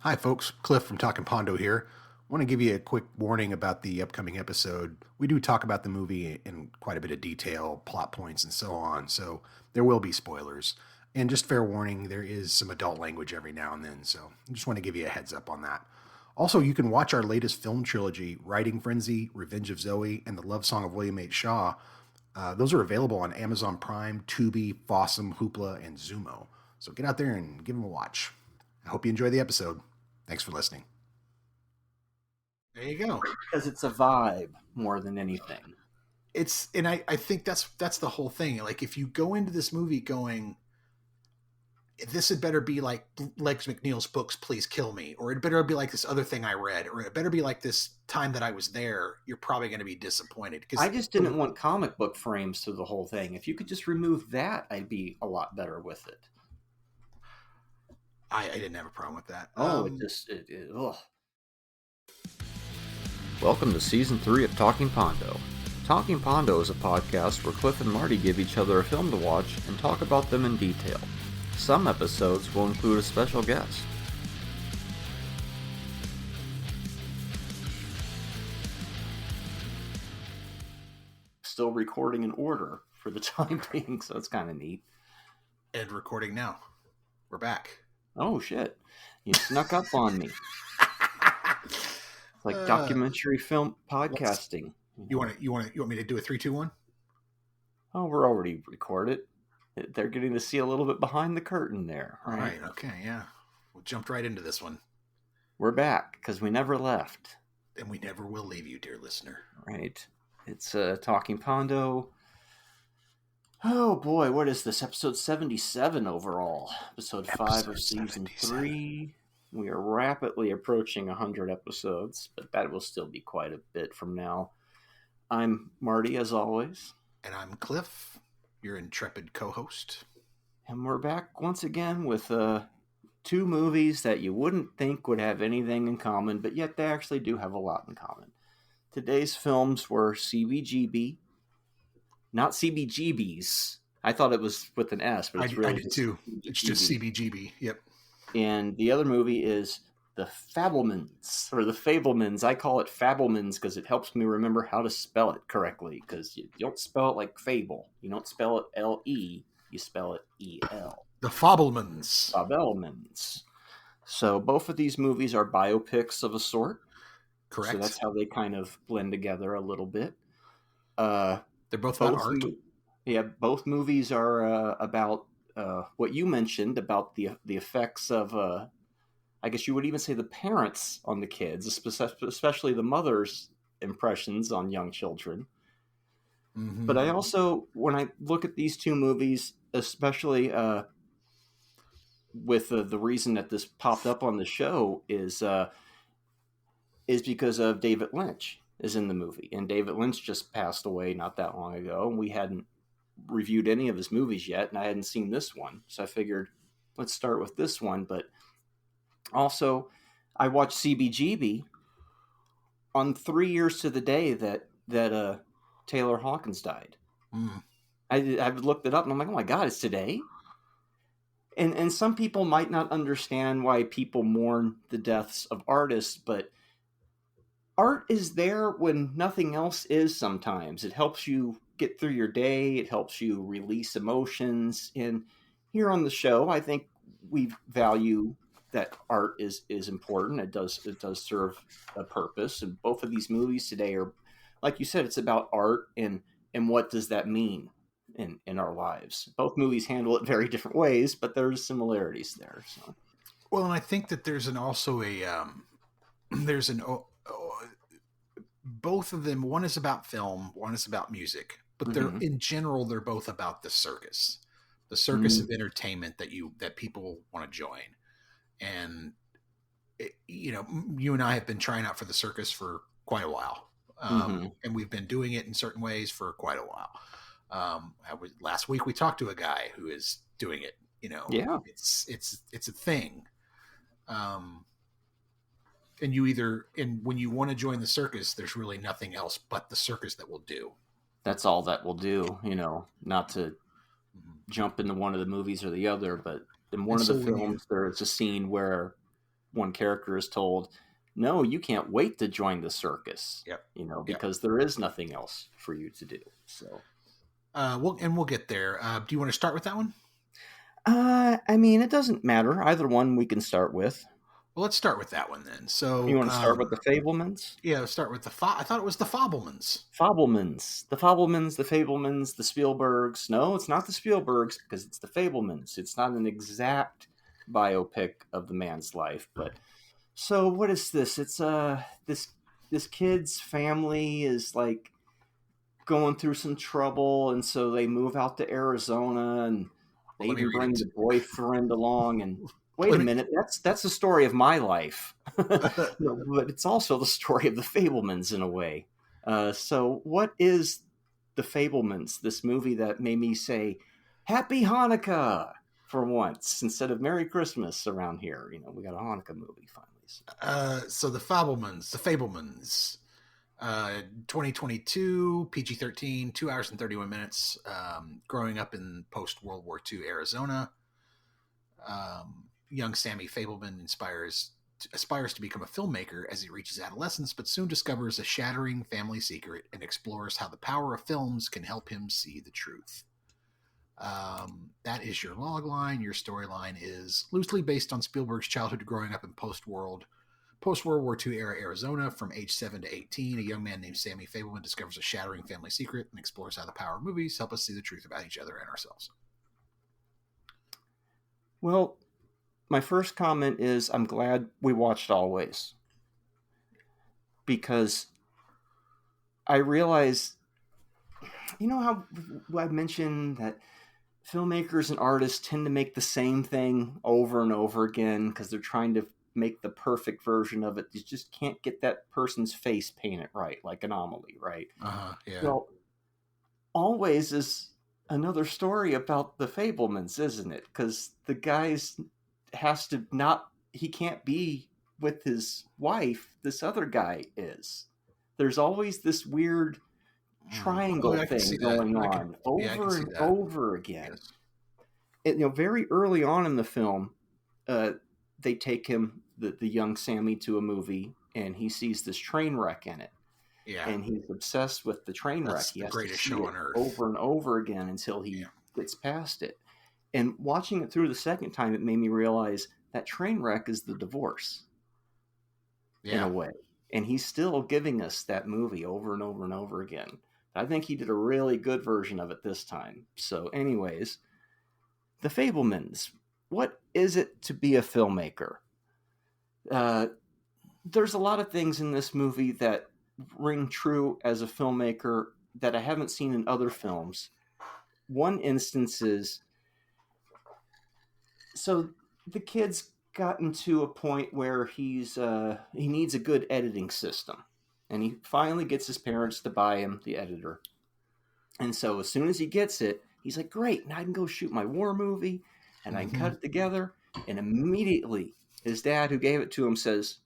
Hi, folks. Cliff from Talking Pondo here. I want to give you a quick warning about the upcoming episode. We do talk about the movie in quite a bit of detail, plot points, and so on, so there will be spoilers. And just fair warning, there is some adult language every now and then, so I just want to give you a heads up on that. Also, you can watch our latest film trilogy, Writing Frenzy, Revenge of Zoe, and The Love Song of William H. Shaw. Those are available on Amazon Prime, Tubi, Fossum, Hoopla, and Zumo. So get out there and give them a watch. I hope you enjoy the episode. Thanks for listening. There you go. Because it's a vibe more than anything. I think that's the whole thing. Like, if you go into this movie going, this had better be like Legs McNeil's books, Please Kill Me, or it better be like this other thing I read, or it better be like this time that I was there, you're probably going to be disappointed. I just didn't want comic book frames to the whole thing. If you could just remove that, I'd be a lot better with it. I didn't have a problem with that. Ugh. Welcome to Season 3 of Talking Pondo. Talking Pondo is a podcast where Cliff and Marty give each other a film to watch and talk about them in detail. Some episodes will include a special guest. Still recording in order for the time being, so it's kind of neat. And recording now. We're back. Oh shit! You snuck up on me. It's like documentary film podcasting. You want me to do a 3, 2, 1? Oh, we're already recorded. They're getting to see a little bit behind the curtain there. Right. Okay. Yeah. We jumped right into this one. We're back because we never left, and we never will leave you, dear listener. Right. It's Talking Pondo. Oh boy, what is this? Episode 77 overall. Episode 5 of Season 3. We are rapidly approaching 100 episodes, but that will still be quite a bit from now. I'm Marty, as always. And I'm Cliff, your intrepid co-host. And we're back once again with two movies that you wouldn't think would have anything in common, but yet they actually do have a lot in common. Today's films were CBGB. Not CBGBs. I thought it was with an S, but it's really I did too. It's just CBGB. Yep. And the other movie is the Fabelmans, or the Fabelmans. I call it Fabelmans because it helps me remember how to spell it correctly, because you don't spell it like fable. You don't spell it L-E. You spell it E-L. The Fabelmans. Fabelmans. So both of these movies are biopics of a sort. Correct. So that's how they kind of blend together a little bit. They're both about art. Yeah, both movies are about what you mentioned about the effects of, I guess you would even say, the parents on the kids, especially the mother's impressions on young children. Mm-hmm. But I also, when I look at these two movies, especially with the reason that this popped up on the show is because of David Lynch is in the movie. And David Lynch just passed away not that long ago, and we hadn't reviewed any of his movies yet, and I hadn't seen this one. So I figured, let's start with this one. But also, I watched CBGB on 3 years to the day that Taylor Hawkins died. Mm. I looked it up, and I'm like, oh my God, it's today? And some people might not understand why people mourn the deaths of artists, but art is there when nothing else is sometimes. It helps you get through your day. It helps you release emotions. And here on the show, I think we value that art is important. It does serve a purpose. And both of these movies today are, like you said, it's about art and what does that mean in our lives. Both movies handle it very different ways, but there's similarities there. So. Well, and I think that there's both of them, one is about film, one is about music, but they're in general, they're both about the circus of entertainment that people want to join. And you and I have been trying out for the circus for quite a while. And we've been doing it in certain ways for quite a while. Last week we talked to a guy who is doing it, Yeah. It's a thing. And when you want to join the circus, there's really nothing else but the circus that will do. That's all that will do, not to jump into one of the movies or the other, but in one of the films, there's a scene where one character is told, no, you can't wait to join the circus, Yep. because there is nothing else for you to do. So, we'll get there. Do you want to start with that one? I mean, it doesn't matter. Either one we can start with. Well, let's start with that one then. So You want to start with the Fabelmans? Yeah, let's start with I thought it was the Fabelmans. Fabelmans. The Fabelmans, the Fabelmans, the Spielbergs. No, it's not the Spielbergs because it's the Fabelmans. It's not an exact biopic of the man's life, but so what is this? It's this kid's family is like going through some trouble, and so they move out to Arizona, and they Let me even read bring it. the boyfriend along. And wait a minute, that's the story of my life, but it's also the story of the Fabelmans in a way. So what is the Fabelmans? This movie that made me say Happy Hanukkah for once instead of Merry Christmas around here. We got a Hanukkah movie finally. So the Fabelmans, 2022, PG-13, 2 hours and 31 minutes. Growing up in post-World War II Arizona, young Sammy Fabelman aspires to become a filmmaker as he reaches adolescence, but soon discovers a shattering family secret and explores how the power of films can help him see the truth. That is your log line. Your storyline is loosely based on Spielberg's childhood growing up in post-World War II era Arizona. From age 7 to 18, a young man named Sammy Fabelman discovers a shattering family secret and explores how the power of movies help us see the truth about each other and ourselves. Well, my first comment is I'm glad we watched Always, because I realize, how I mentioned that filmmakers and artists tend to make the same thing over and over again because they're trying to make the perfect version of it. You just can't get that person's face painted right, like Anomaly, right? Yeah. Well, Always is another story about the Fabelmans, isn't it? Because the guy's he can't be with his wife. This other guy is. There's always this weird triangle thing going on over and over again. Yes. And, very early on in the film, they take him, the young Sammy, to a movie, and he sees this train wreck in it. Yeah. And he's obsessed with the train wreck. He has to see it over and over again until he gets past it. And watching it through the second time, it made me realize that train wreck is the divorce. In a way. And he's still giving us that movie over and over and over again. I think he did a really good version of it this time. So anyways, the Fabelmans. What is it to be a filmmaker? There's a lot of things in this movie that ring true as a filmmaker that I haven't seen in other films. One instance is, so the kid's gotten to a point where he needs a good editing system, and he finally gets his parents to buy him the editor. And so as soon as he gets it, he's like, great, now I can go shoot my war movie and I can cut it together. And immediately his dad, who gave it to him, says,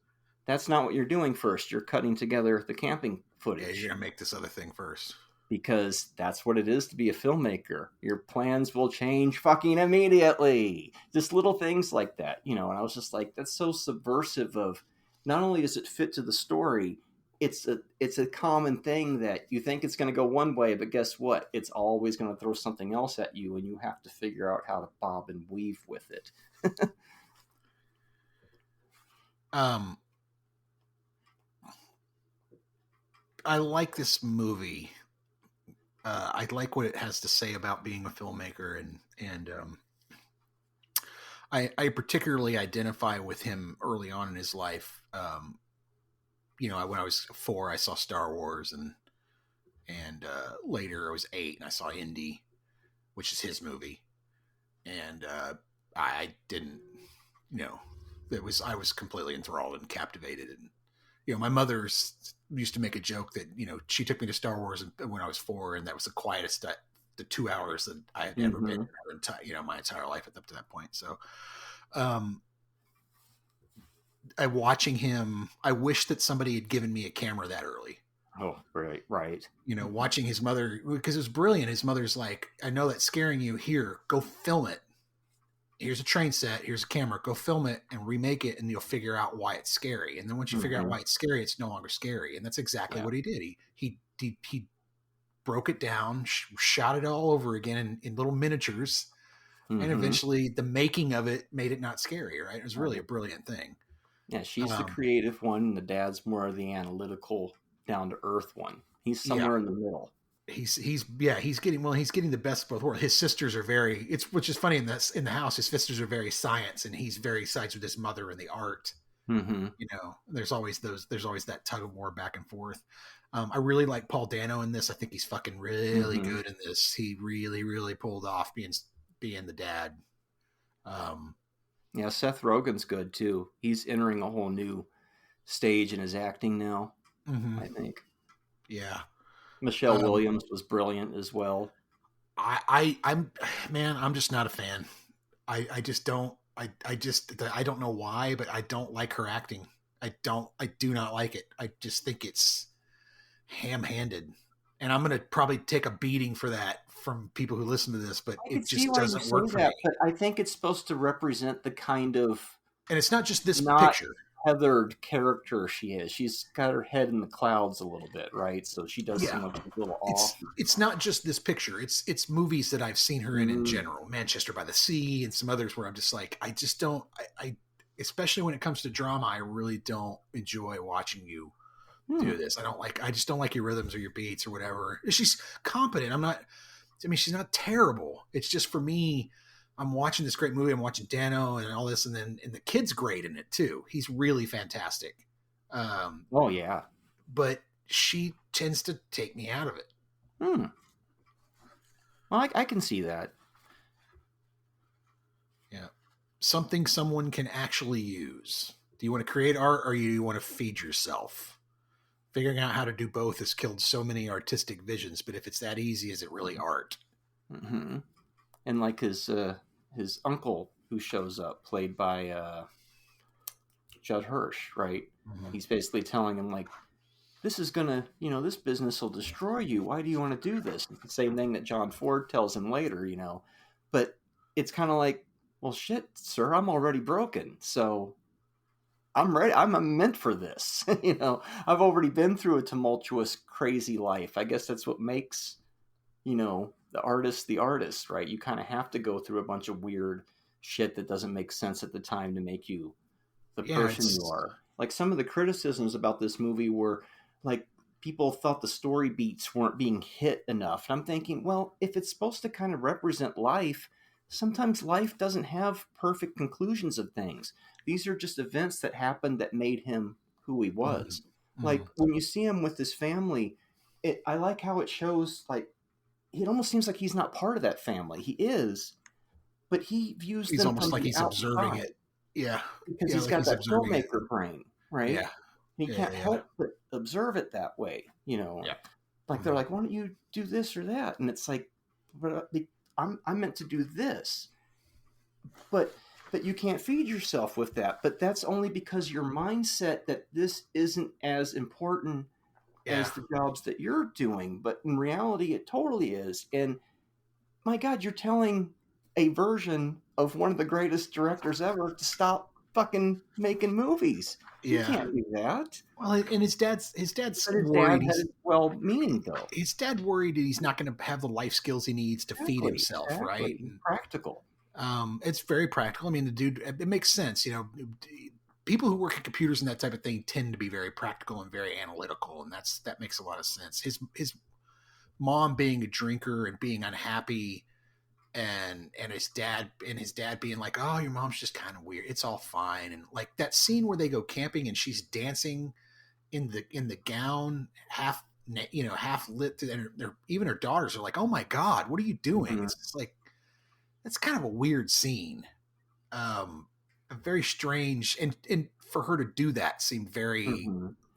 that's not what you're doing first. You're cutting together the camping footage. Yeah, you're going to make this other thing first. Because that's what it is to be a filmmaker. Your plans will change fucking immediately. Just little things like that, And I was just like, that's so subversive of, not only does it fit to the story, it's a common thing that you think it's going to go one way, but guess what? It's always going to throw something else at you, and you have to figure out how to bob and weave with it. I like this movie. I like what it has to say about being a filmmaker, and I particularly identify with him early on in his life. When I was 4, I saw Star Wars, and later I was 8 and I saw Indy, which is his movie, and I didn't, I was completely enthralled and captivated, and my mother used to make a joke that she took me to Star Wars when I was 4, and that was the quietest the 2 hours that I had ever been in my entire life up to that point. So, watching him, I wish that somebody had given me a camera that early. Oh, right. Watching his mother, because it was brilliant. His mother's like, I know that's scaring you. Here, go film it. here's a train set, here's a camera, go film it and remake it, and you'll figure out why it's scary. And then once you figure out why it's scary, it's no longer scary. And that's exactly what he did. He broke it down, shot it all over again in little miniatures, and eventually the making of it made it not scary. Right? It was really a brilliant thing. Yeah, she's the creative one, and the dad's more of the analytical, down to earth one. He's somewhere in the middle. He's getting the best of both worlds. His sisters are which is funny in the house. His sisters are very science, and he's very sides with his mother in the art. You know, there's always that tug of war back and forth. I really like Paul Dano in this. I think he's fucking really good in this. He really, really pulled off being the dad. Yeah, Seth Rogen's good too. He's entering a whole new stage in his acting now, I think. Yeah. Michelle Williams was brilliant as well. I'm just not a fan. I just don't know why, but I don't like her acting. I do not like it. I just think it's ham-handed. And I'm going to probably take a beating for that from people who listen to this, but it just doesn't work for me. But I think it's supposed to represent the kind of... And it's not just this picture. Heathered character she is. She's got her head in the clouds a little bit, right? So she does seem like a little off. It's not just this picture. It's movies that I've seen her in general. Manchester by the Sea and some others where I'm just like, I just don't, I especially when it comes to drama, I really don't enjoy watching you do this. I just don't like your rhythms or your beats or whatever. She's competent. She's not terrible. It's just for me, I'm watching this great movie. I'm watching Dano and all this, and the kid's great in it too. He's really fantastic. Oh yeah, but she tends to take me out of it. Well, I can see that. Yeah, something someone can actually use. Do you want to create art, or do you want to feed yourself? Figuring out how to do both has killed so many artistic visions. But if it's that easy, is it really art? And like his uncle who shows up, played by Judd Hirsch, right? He's basically telling him, like, this is gonna, this business will destroy you. Why do you want to do this? It's the same thing that John Ford tells him later, But it's kind of like, well, shit, sir, I'm already broken, so I'm ready. I'm meant for this. I've already been through a tumultuous, crazy life. I guess that's what makes, the artist, right? You kind of have to go through a bunch of weird shit that doesn't make sense at the time to make you the person you are. Like, some of the criticisms about this movie were like, people thought the story beats weren't being hit enough. And I'm thinking, well, if it's supposed to kind of represent life, sometimes life doesn't have perfect conclusions of things. These are just events that happened that made him who he was. Like, when you see him with his family, I like how it shows, like, it almost seems like he's not part of that family. He is, but he views them almost from like the he's outside. observing it. Yeah. Because he's got that filmmaker brain, right? Yeah. He can't help but observe it that way, Like, they're like, why don't you do this or that? And it's like, but I'm meant to do this. But you can't feed yourself with that. But that's only because your mindset that this isn't as important as the jobs that you're doing. But in reality, it totally is. And my God, you're telling a version of one of the greatest directors ever to stop fucking making movies. You can't do that. Well, and his dad's worried. Meaning though. His dad worried that he's not going to have the life skills he needs to feed himself, right? And practical. It's very practical. I mean, the dude, it makes sense. People who work at computers and that type of thing tend to be very practical and very analytical, and that makes a lot of sense. His mom being a drinker and being unhappy, and his dad being like, "Oh, your mom's just kind of weird. It's all fine." And like that scene where they go camping and she's dancing in the gown, half lit, and even her daughters are like, "Oh my God, what are you doing?" It's just like, that's kind of a weird scene. Very strange, and for her to do that seemed very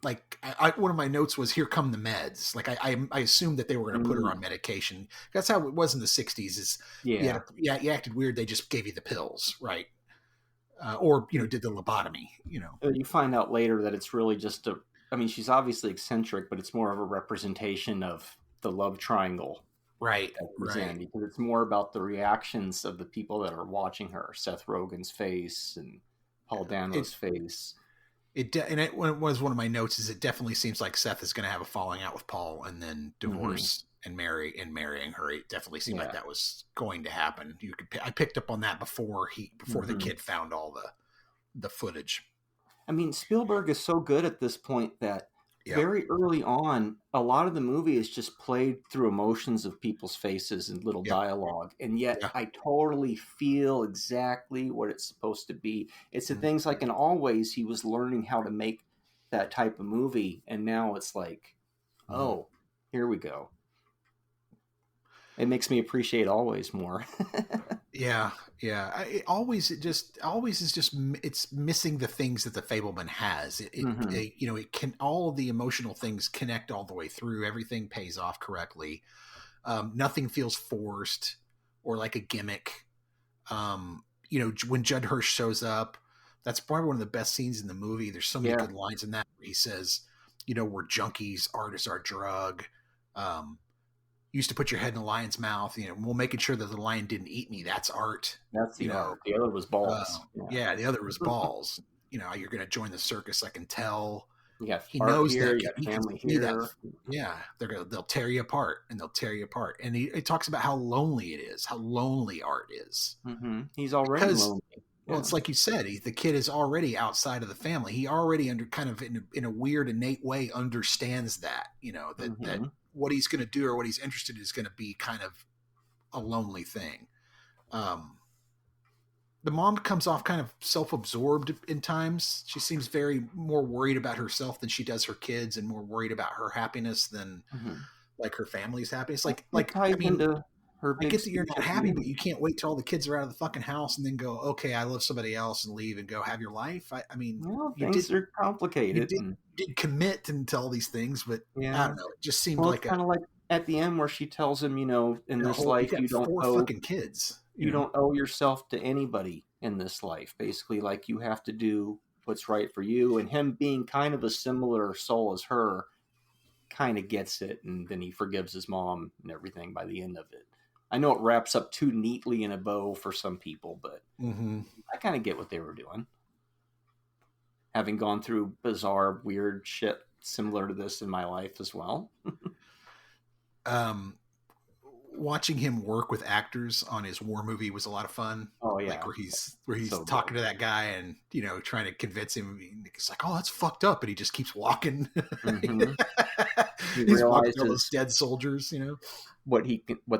like, one of my notes was, "Here come the meds." Like, I assumed that they were going to put her on medication. That's how it was in the 60s. Is you acted weird, they just gave you the pills, right? Or did the lobotomy. You find out later that it's really just she's obviously eccentric, but it's more of a representation of the love triangle Right, that he's right. in, because it's more about the reactions of the people that are watching her. Seth Rogen's face and Paul It Dano's face. and it was one of my notes is it definitely seems like Seth is going to have a falling out with Paul and then Mm-hmm. divorce and marrying her. It definitely seemed like Yeah. that was going to happen. I picked up on that before the Mm-hmm. kid found all the footage. I mean, Spielberg is so good at this point that Yep. very early on, a lot of the movie is just played through emotions of people's faces and little Yep. dialogue. And yet Yeah. I totally feel exactly what it's supposed to be. It's the Mm. things like in Always, he was learning how to make that type of movie. And now it's like, Mm. oh, here we go. It makes me appreciate Always more. Yeah, yeah. Always is just it's missing the things that the Fableman has. Hmm. It can all of the emotional things connect all the way through. Everything pays off correctly. Nothing feels forced or like a gimmick. When Judd Hirsch shows up, that's probably one of the best scenes in the movie. There's so many Yeah, good lines in that where he says, we're junkies, art is our drug. Um, used to put your head in a lion's mouth. Well, making sure that the lion didn't eat me. That's art. that's You the know, art. The other was balls. Yeah. yeah. The other was balls. You're going to join the circus. I can tell. You got He art knows here, that. you got He can family see that. here. Yeah, they'll tear you apart, and they'll tear you apart. And he talks about how lonely it is, how lonely art is, Hmm. He's already because lonely. well, Yeah. it's like you said, the kid is already outside of the family. He already under kind of in a weird innate way understands that that Hmm. what he's going to do or what he's interested in is going to be kind of a lonely thing. Um, the mom comes off kind of self-absorbed in times. She seems very more worried about herself than she does her kids, and more worried about her happiness than Hmm. like her family's happiness. It I ties mean, into her I big get that you're speech not at the happy, but end. you can't wait till all the kids are out of the fucking house and then go, okay, I love somebody else and leave and go have your life. I mean, Well, you did, things are you complicated, did, and you did commit into all these things, but I yeah. don't know. It just seemed Well, it's like kind of like at the end where she tells him, in this you life got four fucking kids, you don't owe yourself to anybody in this life. Basically, like you have to do what's right for you. And him being kind of a similar soul as her, kind of gets it, and then he forgives his mom and everything by the end of it. I know it wraps up too neatly in a bow for some people, but Mm-hmm. I kind of get what they were doing, having gone through bizarre, weird shit similar to this in my life as well. Um, watching him work with actors on his war movie was a lot of fun. Oh Like yeah, where he's so good. talking to that guy and trying to convince him. He's like, "Oh, that's fucked up," and he just keeps walking. Hmm. He He's walking to all those realizes dead soldiers. what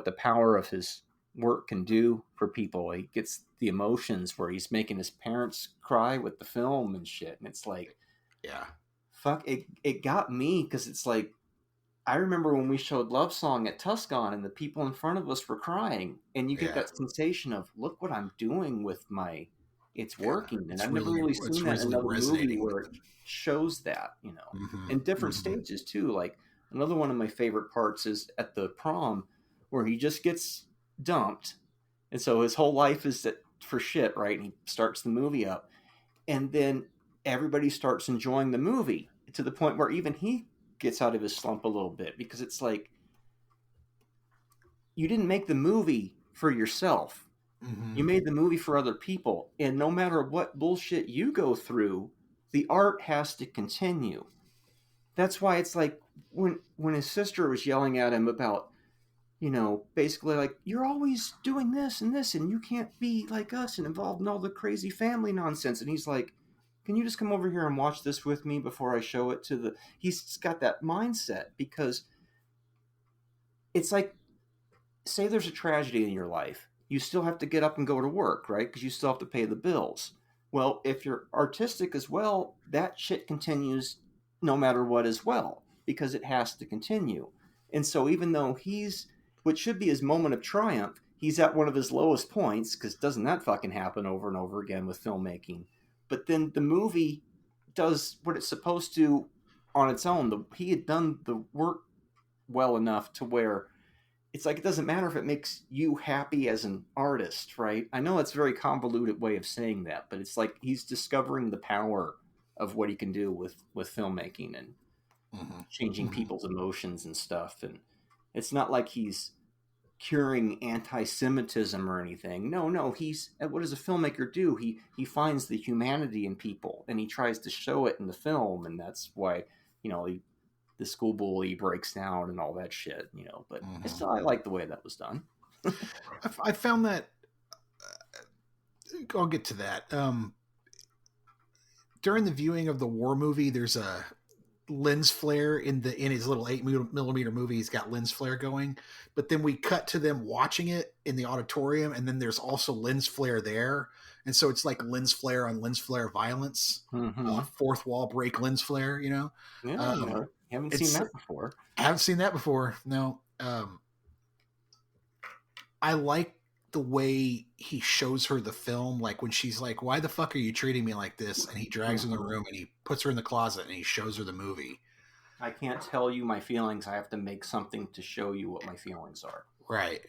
the power of his work can do for people. He gets the emotions where he's making his parents cry with the film and shit, and it's like, Yeah, fuck it. It got me because it's like I remember when we showed Love Song at Tuscon and the people in front of us were crying, and you get yeah, that sensation of look what I'm doing with my, it's yeah. working, and I've never really seen It's that in really another movie resonating with where it them. shows that, Hmm. in different Hmm. stages too. Like another one of my favorite parts is at the prom where he just gets dumped, and so his whole life is for shit, right? And he starts the movie up, and then everybody starts enjoying the movie to the point where even he gets out of his slump a little bit, because it's like you didn't make the movie for yourself. Hmm. You made the movie for other people. And no matter what bullshit you go through, the art has to continue. That's why it's like when his sister was yelling at him about, basically like, you're always doing this and you can't be like us and involved in all the crazy family nonsense. And he's like, can you just come over here and watch this with me before I show it to the. He's got that mindset because it's like, say there's a tragedy in your life, you still have to get up and go to work, right? Because you still have to pay the bills. Well, if you're artistic as well, that shit continues no matter what as well, because it has to continue. And so even though he's what should be his moment of triumph, he's at one of his lowest points, because doesn't that fucking happen over and over again with filmmaking? But then the movie does what it's supposed to on its own. He had done the work well enough to where it's like it doesn't matter if it makes you happy as an artist, right? I know it's a very convoluted way of saying that, but it's like he's discovering the power of what he can do with filmmaking and Hmm. changing Hmm. people's emotions and stuff. And it's not like he's curing anti-Semitism or anything. No, he's what does a filmmaker do? He finds the humanity in people and he tries to show it in the film, and that's why, the school bully breaks down and all that shit, but I like the way that was done. I found that I'll get to that. During the viewing of the war movie, there's a lens flare in his little 8mm movie. He's got lens flare going, but then we cut to them watching it in the auditorium, and then there's also lens flare there, and so it's like lens flare on lens flare violence, fourth wall break lens flare. Yeah, haven't seen that before. I haven't seen that before. No, I like the way he shows her the film, like when she's like, "Why the fuck are you treating me like this?" and he drags her in the room and he puts her in the closet and he shows her the movie. I can't tell you my feelings. I have to make something to show you what my feelings are. Right.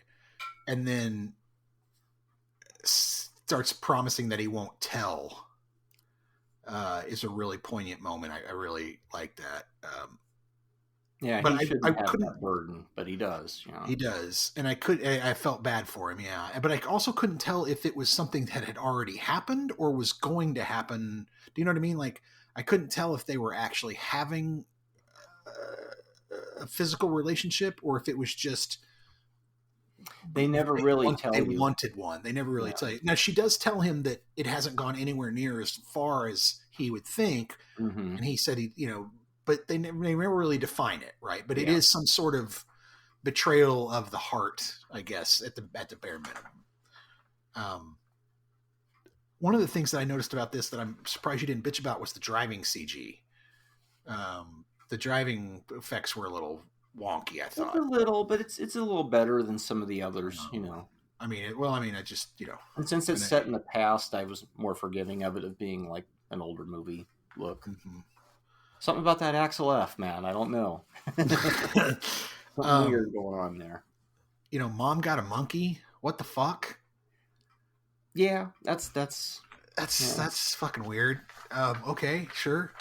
And then starts promising that he won't tell. Is a really poignant moment. I really like that. Yeah, but he shouldn't have that burden, but he does. He does, and I felt bad for him, yeah. But I also couldn't tell if it was something that had already happened or was going to happen. Do you know what I mean? Like, I couldn't tell if they were actually having a physical relationship or if it was just they never really tell you. They wanted one. They never really tell you. Now, she does tell him that it hasn't gone anywhere near as far as he would think, and he said but they never really define it, right? But it is some sort of betrayal of the heart, I guess, at the bare minimum. One of the things that I noticed about this that I'm surprised you didn't bitch about was the driving CG. The driving effects were a little wonky, I thought. It's a little, but it's a little better than some of the others, I just, And since it's set in the past, I was more forgiving of it of being like an older movie look. Mm-hmm. Something about that Axel F, man. I don't know. Something weird going on there. Mom got a monkey. What the fuck? Yeah, that's fucking weird. Okay, sure.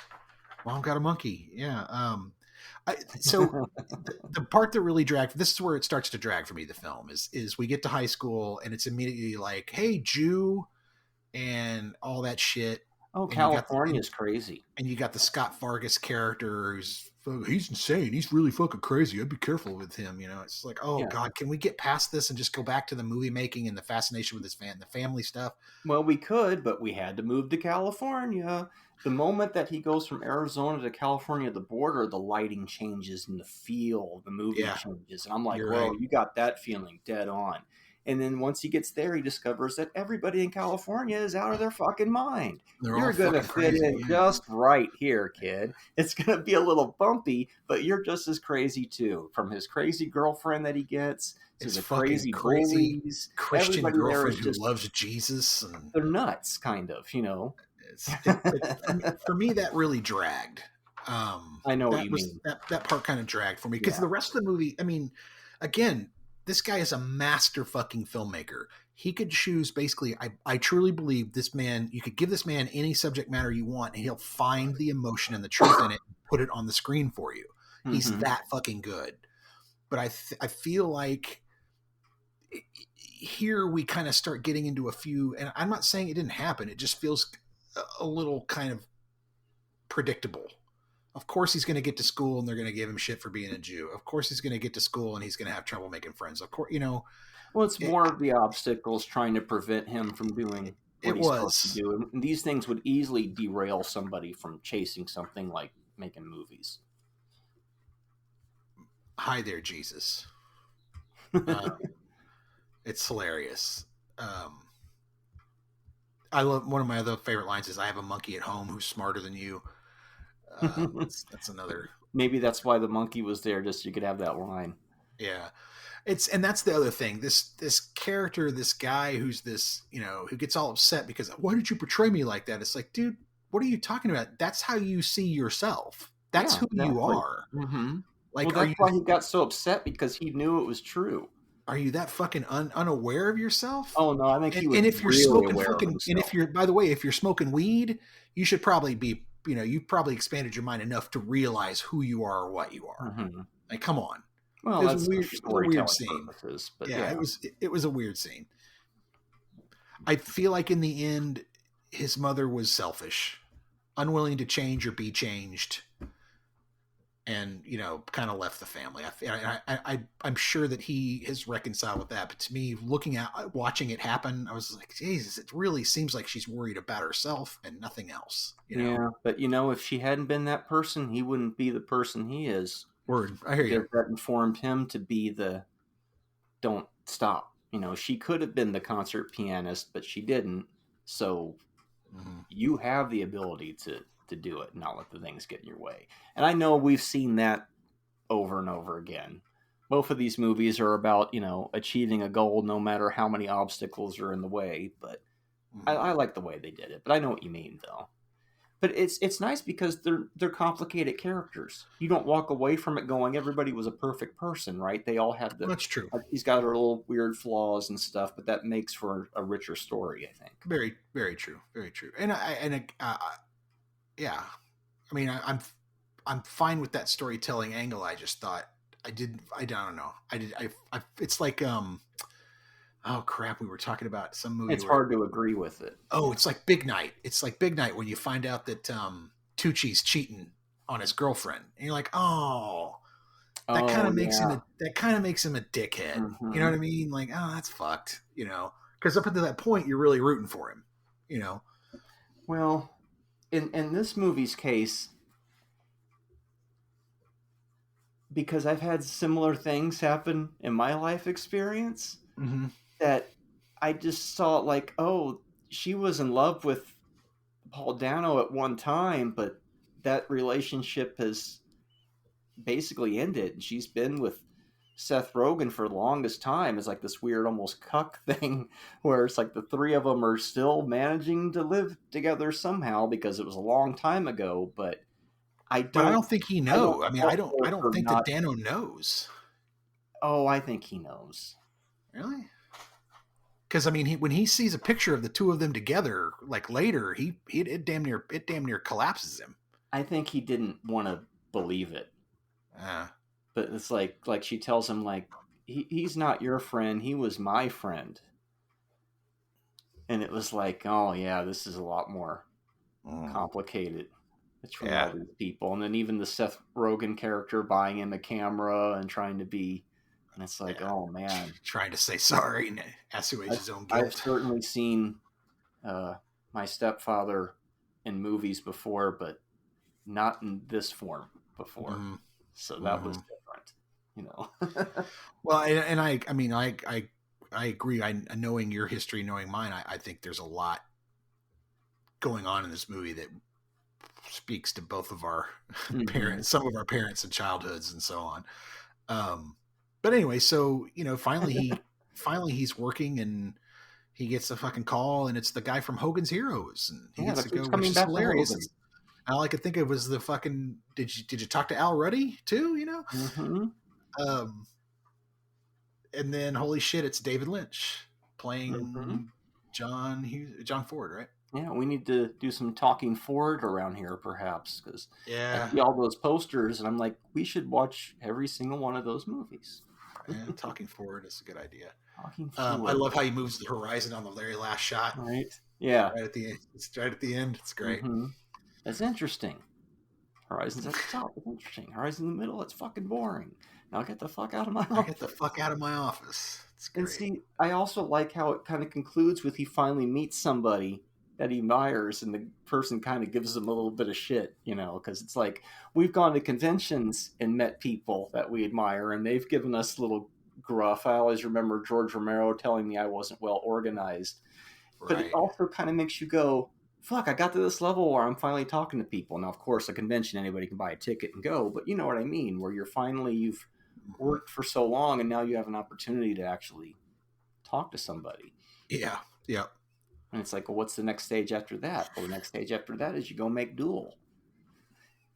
Mom got a monkey. Yeah. So the part that really dragged, this is where it starts to drag for me, the film, is we get to high school and it's immediately like, hey, Jew, and all that shit. Oh, California is crazy. And you got the Scott Fargus character he's insane. He's really fucking crazy. I'd be careful with him. It's like, God, can we get past this and just go back to the movie making and the fascination with the family stuff? Well, we could, but we had to move to California. The moment that he goes from Arizona to California, the border, the lighting changes and the feel of the movie changes. And I'm like, you got that feeling dead on. And then once he gets there, he discovers that everybody in California is out of their fucking mind. You're going to fit in just right here, kid. It's going to be a little bumpy, but you're just as crazy too. From his crazy girlfriend that he gets to the crazy bullies, Christian girlfriend who loves Jesus. And they're nuts, kind of, For me, that really dragged. I know what you mean. That part kind of dragged for me because the rest of the movie, again, this guy is a master fucking filmmaker. He could choose basically, I truly believe this man, you could give this man any subject matter you want and he'll find the emotion and the truth in it and put it on the screen for you. Mm-hmm. He's that fucking good. But I feel like here we kind of start getting into a few, and I'm not saying it didn't happen. It just feels a little kind of predictable. Of course he's going to get to school and they're going to give him shit for being a Jew. Of course he's going to get to school and he's going to have trouble making friends. Of course, Well, it's more of the obstacles trying to prevent him from doing what he's supposed to do. And these things would easily derail somebody from chasing something like making movies. Hi there, Jesus. It's hilarious. I love, one of my other favorite lines is, "I have a monkey at home who's smarter than you." That's another. Maybe that's why the monkey was there, just so you could have that line. Yeah, and that's the other thing. This character, this guy who's this, who gets all upset because, why did you portray me like that? It's like, dude, what are you talking about? That's how you see yourself. That's who you are. Mm-hmm. Like, that's why he got so upset, because he knew it was true. Are you that fucking unaware of yourself? Oh no, I think he was. And if you're really smoking fucking, and if you're, by the way, if you're smoking weed, you should probably be, you've probably expanded your mind enough to realize who you are or what you are. Mm-hmm. Like, come on. Well, It was that's a for weird, storytelling scene. purposes, but Yeah, yeah. it was a weird scene. I feel like in the end, his mother was selfish, unwilling to change or be changed, and kind of left the family. I'm sure that he has reconciled with that, but to me, watching it happen, I was like, Jesus, it really seems like she's worried about herself and nothing else. Yeah, but if she hadn't been that person, he wouldn't be the person he is. Word, I hear you. Because that informed him to be the don't stop. She could have been the concert pianist, but she didn't. So you have the ability to do it, not let the things get in your way. And I know we've seen that over and over again. Both of these movies are about, achieving a goal no matter how many obstacles are in the way. But I like the way they did it. But I know what you mean, though. But it's nice because they're complicated characters. You don't walk away from it going, everybody was a perfect person, right? They all have That's true. He's got her little weird flaws and stuff, but that makes for a richer story, I think. Very, very true. Very true. Yeah. I mean, I'm fine with that storytelling angle. I just thought I don't know. It's like, oh crap, we were talking about some movie. It's hard to agree with it. Oh, it's like Big Night. It's like Big Night when you find out that Tucci's cheating on his girlfriend, and you're like, oh, that kind of makes him a dickhead. Mm-hmm. You know what I mean? Like, oh, that's fucked. Because up until that point, you're really rooting for him. Well, in this movie's case, because I've had similar things happen in my life experience. Mm-hmm. That I just saw like, oh, she was in love with Paul Dano at one time, but that relationship has basically ended. And she's been with Seth Rogen for the longest time. It's like this weird almost cuck thing where it's like the three of them are still managing to live together somehow because it was a long time ago, but I don't think he knows. I don't think that Dano knows. Oh, I think he knows. Really? Because when he sees a picture of the two of them together, like later, it damn near collapses him. I think he didn't want to believe it. But it's like she tells him like he's not your friend, he was my friend, and it was like, oh yeah, this is a lot more complicated. It's from all these people, and then even the Seth Rogen character buying him a camera and trying to be. And it's like, oh man, trying to say sorry and assuage his own guilt. I've certainly seen my stepfather in movies before, but not in this form before. So that was different, Well, and I agree. Knowing your history, knowing mine, I think there's a lot going on in this movie that speaks to both of our parents, some of our parents and childhoods, and so on. But anyway, so finally he's working and he gets a fucking call, and it's the guy from Hogan's Heroes, and he gets to go, which is hilarious. All I could think of was the fucking. Did you talk to Al Ruddy too? And then holy shit, it's David Lynch playing John Ford, right? Yeah, we need to do some talking Ford around here, perhaps, because I see all those posters, and I'm like, we should watch every single one of those movies. Yeah, talking Ford is a good idea. Talking Ford. I love how he moves the horizon on the very last shot. Right. Yeah. Right at the end. It's right at the end. It's great. That's interesting. Horizon's at the top. It's interesting. Horizon in the middle. It's fucking boring. Now get the fuck out of my office. Get the fuck out of my office. It's great. And see, I also like how it kind of concludes with he finally meets somebody that he admires, and the person kind of gives him a little bit of shit, because it's like, we've gone to conventions and met people that we admire, and they've given us a little gruff. I always remember George Romero telling me I wasn't well organized. Right. But it also kind of makes you go, fuck, I got to this level where I'm finally talking to people. Now, of course, a convention, anybody can buy a ticket and go, but you know what I mean, where you've worked for so long, and now you have an opportunity to actually talk to somebody. Yeah, yeah. And it's like, well, what's the next stage after that? Well, the next stage after that is you go make Duel.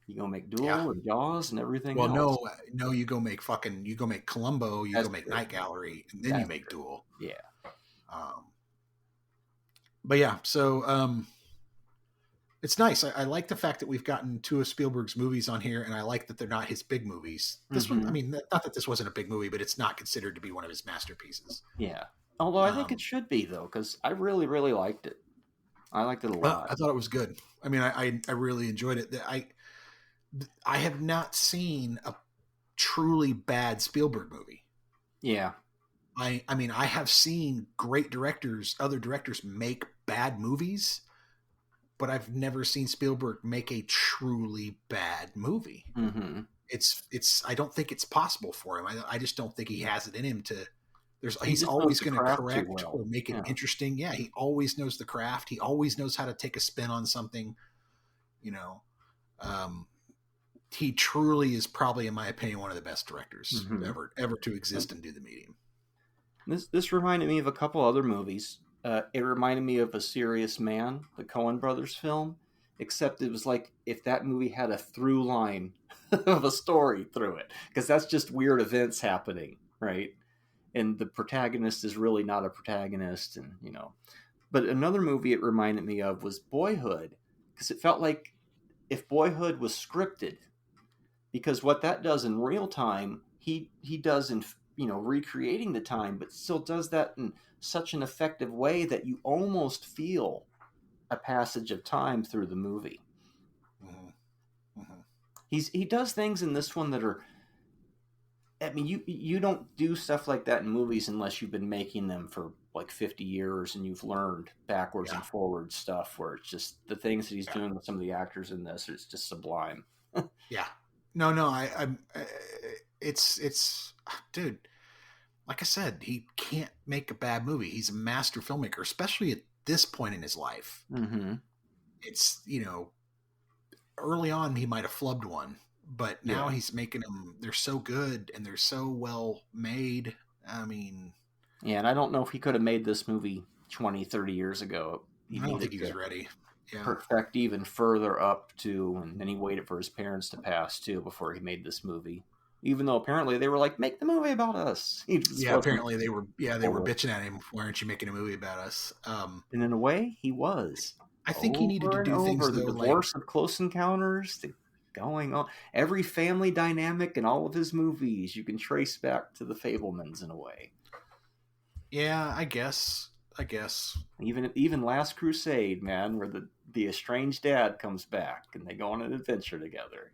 You go make Duel and Jaws and everything else. Well, no, you go make Columbo, you go make Night Gallery, and then you make Duel. Yeah. But yeah, so It's nice. I like the fact that we've gotten two of Spielberg's movies on here, and I like that they're not his big movies. This one, I Mm-hmm. mean, not that this wasn't a big movie, but it's not considered to be one of his masterpieces. Yeah. Although I think it Um, should be though, because I really, really liked it. I liked it a well, lot. I thought it was good. I mean, I really enjoyed it. I have not seen a truly bad Spielberg movie. Yeah. I mean, I have seen great directors, other directors make bad movies, but I've never seen Spielberg make a truly bad movie. Mm-hmm. It's I don't think it's possible for him. I just don't think he has it in him to He he's just knows always the going to craft too correct well. or make it Yeah. interesting. Yeah, he always knows the craft. He always knows how to take a spin on something, you know. Um, he truly is probably, in my opinion, one of the best directors Mm-hmm. ever to exist and do the medium. This reminded me of a couple other movies. It reminded me of A Serious Man, the Coen Brothers film, except it was like if that movie had a through line of a story through it, because that's just weird events happening, right? And the protagonist is really not a protagonist, and you know. But another movie it reminded me of was Boyhood, because it felt like if Boyhood was scripted, because what that does in real time, he does in recreating the time, but still does that in such an effective way that you almost feel a passage of time through the movie. Mm-hmm. Mm-hmm. He does things in this one that are, I mean, you don't do stuff like that in movies unless you've been making them for like 50 years and you've learned backwards Yeah. and forwards stuff where it's just the things that he's Yeah. doing with some of the actors in this, it's just sublime. Yeah. No, it's dude, like I said, he can't make a bad movie. He's a master filmmaker, especially at this point in his life. Mm-hmm. It's, early on he might have flubbed one, but now Yeah. he's making them. They're so good and they're so well made. I mean, Yeah, and I don't know if he could have made this movie 20, 30 years ago. He I don't needed think he was to ready. Yeah. perfect even further up to, and then he waited for his parents to pass too before he made this movie. Even though apparently they were like, make the movie about us. He just Yeah, wasn't apparently they were forward. bitching at him. Why aren't you making a movie about us? And in a way, he was. I think he needed Over to and do things over, the though, like, divorce of Close Encounters, the going on. Every family dynamic in all of his movies you can trace back to the Fabelmans in a way. yeah, I guess. Even Last Crusade, man, where the estranged dad comes back and they go on an adventure together.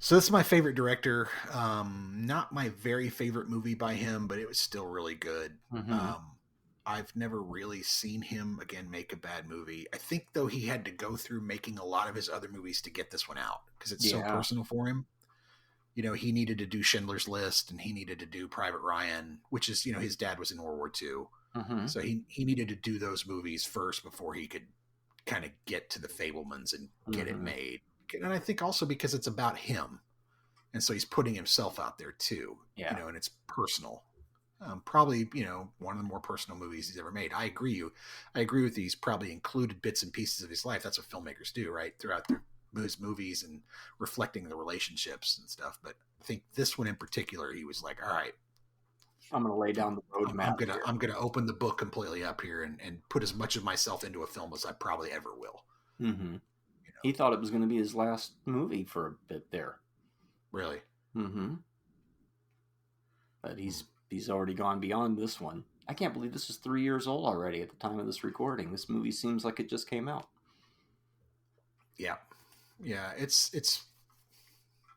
So this is my favorite director. Not my very favorite movie by him, but it was still really good. Mm-hmm. I've never really seen him again make a bad movie. I think though he had to go through making a lot of his other movies to get this one out because it's so personal for him. He needed to do Schindler's List and he needed to do Private Ryan, which is, his dad was in World War II. Mm-hmm. So he needed to do those movies first before he could kind of get to the Fabelmans and get it made. And I think also because it's about him. And so he's putting himself out there too, and it's personal. Probably, one of the more personal movies he's ever made. I agree with you. He's probably included bits and pieces of his life. That's what filmmakers do, right? Throughout his movies and reflecting the relationships and stuff. But I think this one in particular, he was like, all right, I'm going to lay down the roadmap. I'm gonna open the book completely up here and put as much of myself into a film as I probably ever will. Mm-hmm. He thought it was going to be his last movie for a bit there. Really? Mm-hmm. But he's already gone beyond this one. I can't believe this is 3 years old already at the time of this recording. This movie seems like it just came out. Yeah. Yeah, it's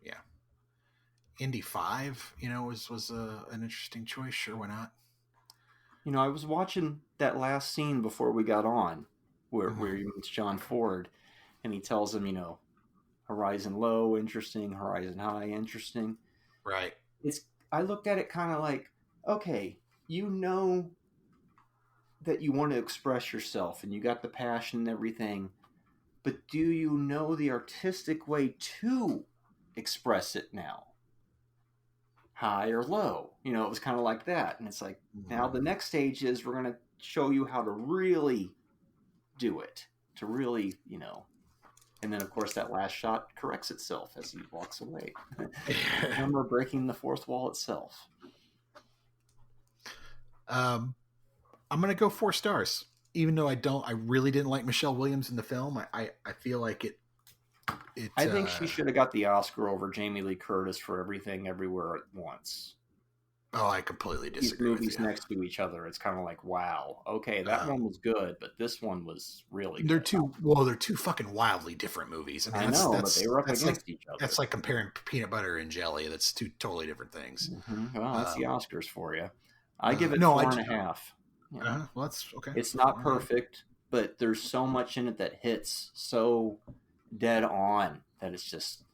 yeah. Indy 5, was an interesting choice. Sure, why not? I was watching that last scene before we got on, where he meets John Ford, and he tells him, Horizon Low, interesting. Horizon High, interesting. Right. I looked at it kind of like, okay, that you want to express yourself, and you got the passion and everything, but do you know the artistic way to express it now? High or low? It was kind of like that. And it's like, now the next stage is we're going to show you how to really do it. To really, And then, of course, that last shot corrects itself as he walks away. Camera breaking the fourth wall itself. I'm gonna go 4 stars. Even though I really didn't like Michelle Williams in the film. I feel like it. I think she should have got the Oscar over Jamie Lee Curtis for Everything Everywhere at Once. Oh, I completely disagree. These movies next to each other, it's kind of like, wow, okay, that one was good, but this one was really they're good. They're two fucking wildly different movies. I know, but they were up against each other. That's like comparing peanut butter and jelly. That's 2 totally different things. Mm-hmm. Well, that's the Oscars for you. I give it 4.5. Well, that's okay. It's not perfect, but there's so much in it that hits so dead on that it's just,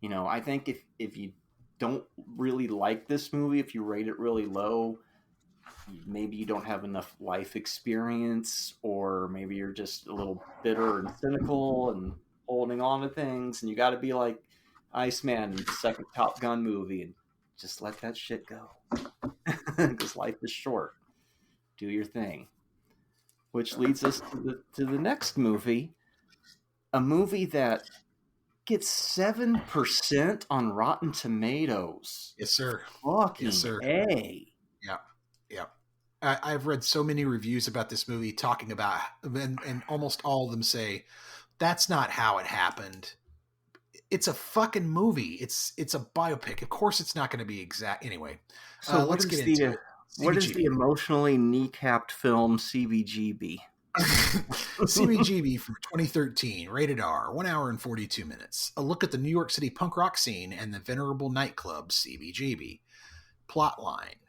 I think if you don't really like this movie, if you rate it really low, maybe you don't have enough life experience, or maybe you're just a little bitter and cynical and holding on to things, and you got to be like Iceman in the second Top Gun movie and just let that shit go because life is short. Do your thing. Which leads us to the next movie, a movie that gets 7% on Rotten Tomatoes. Yes, sir. Fucking A. Yeah. I've read so many reviews about this movie talking about, and almost all of them say, that's not how it happened. It's a fucking movie. It's a biopic. Of course it's not going to be exact. Anyway, so let's get into it. What is the emotionally kneecapped film CBGB? CBGB from 2013, rated R, 1 hour and 42 minutes. A look at the New York City punk rock scene and the venerable nightclub CBGB. Plotline.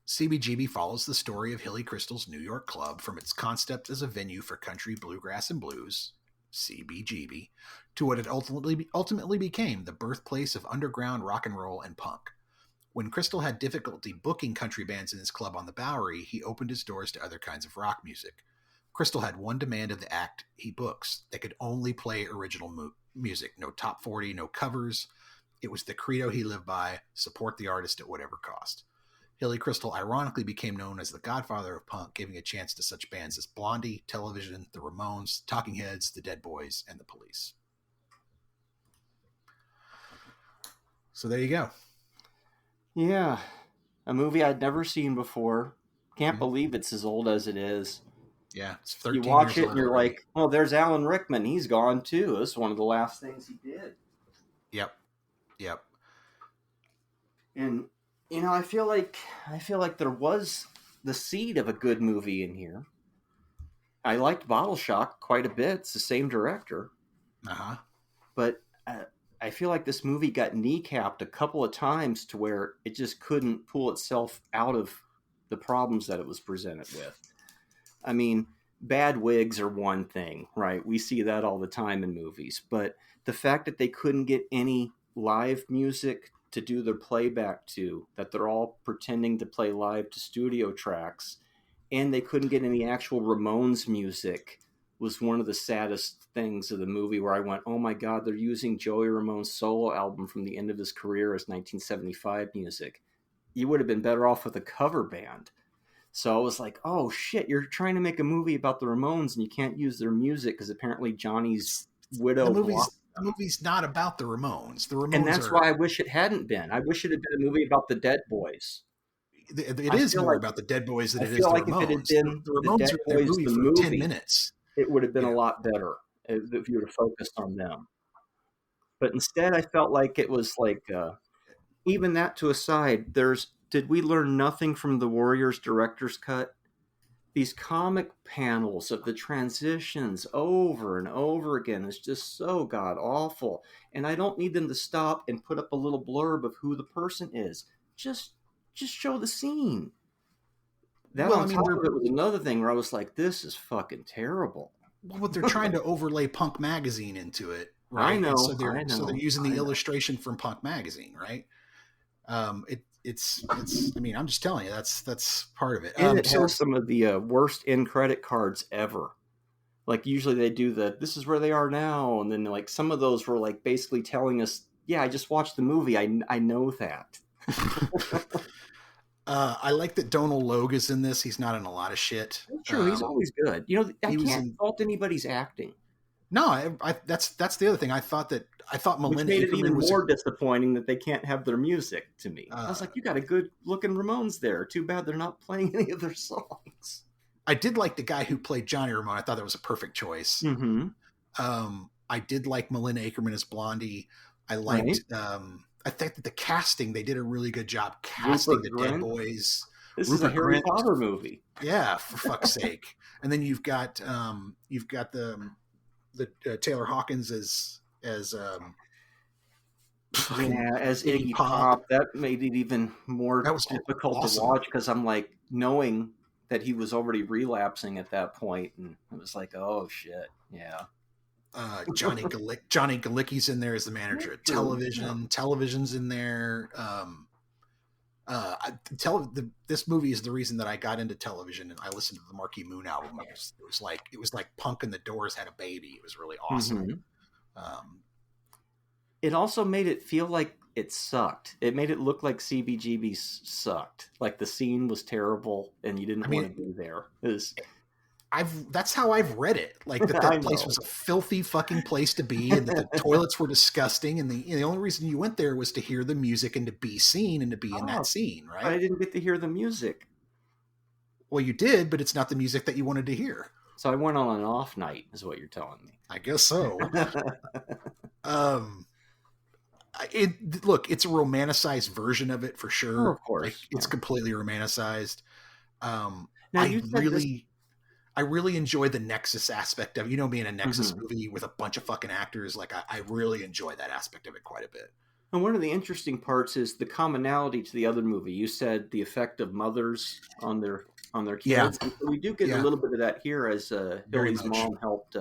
CBGB follows the story of Hilly Crystal's New York club from its concept as a venue for country, bluegrass, and blues, CBGB, to what it ultimately became the birthplace of underground rock and roll and punk. When Crystal had difficulty booking country bands in his club on the Bowery, he opened his doors to other kinds of rock music. Crystal had one demand of the act he books. They could only play original music. No top 40, no covers. It was the credo he lived by: support the artist at whatever cost. Hilly Crystal ironically became known as the godfather of punk, giving a chance to such bands as Blondie, Television, the Ramones, Talking Heads, the Dead Boys, and the Police. So there you go. Yeah, a movie I'd never seen before. Can't believe it's as old as it is. Yeah, it's 13 years old. You watch it and you're like, well, there's Alan Rickman. He's gone too. This is one of the last things he did. Yep. And I feel like there was the seed of a good movie in here. I liked Bottle Shock quite a bit. It's the same director. But I feel like this movie got kneecapped a couple of times to where it just couldn't pull itself out of the problems that it was presented with. I mean, bad wigs are one thing, right? We see that all the time in movies. But the fact that they couldn't get any live music to do their playback to, that they're all pretending to play live to studio tracks, and they couldn't get any actual Ramones music, was one of the saddest things of the movie, where I went, oh my God, they're using Joey Ramone's solo album from the end of his career as 1975 music. You would have been better off with a cover band. So I was like, oh shit, you're trying to make a movie about the Ramones and you can't use their music because apparently Johnny's widow blocked. The movie's not about the Ramones. And that's why I wish it hadn't been. I wish it had been a movie about the Dead Boys. It is more about the Dead Boys than it is the Ramones. If it had been the Ramones are their movie for 10 minutes. It would have been a lot better if you would have focused on them. But instead, I felt like it was like, even that to aside, did we learn nothing from the Warriors director's cut? These comic panels of the transitions over and over again is just so god awful. And I don't need them to stop and put up a little blurb of who the person is. Just show the scene. That on top of it was another thing where I was like, this is fucking terrible. Well, but they're trying to overlay Punk Magazine into it, right? I know. So they're using the illustration from Punk Magazine, right? It's. I mean, I'm just telling you, that's part of it. And it has some of the worst end credit cards ever. Like usually they do this is where they are now, and then like some of those were like basically telling us, yeah, I just watched the movie. I know that. I like that Donal Logue is in this. He's not in a lot of shit. That's true. He's always good. I can't fault anybody's acting. No, that's the other thing. I thought Melinda Which made it even more disappointing that they can't have their music to me. I was like, you got a good looking Ramones there. Too bad they're not playing any of their songs. I did like the guy who played Johnny Ramone. I thought that was a perfect choice. Mm-hmm. I did like Melinda Akerman as Blondie. I liked. Right. I think that the casting, they did a really good job casting Rupert the Dead Grint. Boys. This is a Rupert Harry Grint, Potter movie. yeah, for fuck's sake. And then you've got the Taylor Hawkins as As Iggy Pop. That made it even more That was difficult awesome. to watch because I'm like knowing that he was already relapsing at that point, and it was like, oh shit, yeah. Johnny Galicki's in there as the manager at television. Yeah. Television's in there. This movie is the reason that I got into television, and I listened to the Marquee Moon album. It was like Punk and the Doors had a baby. It was really awesome. Mm-hmm. It also made it feel like it sucked. It made it look like CBGB sucked. Like the scene was terrible, and you didn't want to be there. That's how I've read it. Like that place was a filthy fucking place to be, and that the toilets were disgusting, and the only reason you went there was to hear the music and to be seen and to be in that scene, right? I didn't get to hear the music. Well, you did, but it's not the music that you wanted to hear. So I went on an off night, is what you're telling me. I guess so. Look, it's a romanticized version of it for sure. Oh, of course, like, it's completely romanticized. Now, I really enjoy the Nexus aspect of, being a Nexus movie with a bunch of fucking actors. Like I really enjoy that aspect of it quite a bit. And one of the interesting parts is the commonality to the other movie. You said the effect of mothers on their kids. Yeah. So we do get a little bit of that here as Billy's mom helped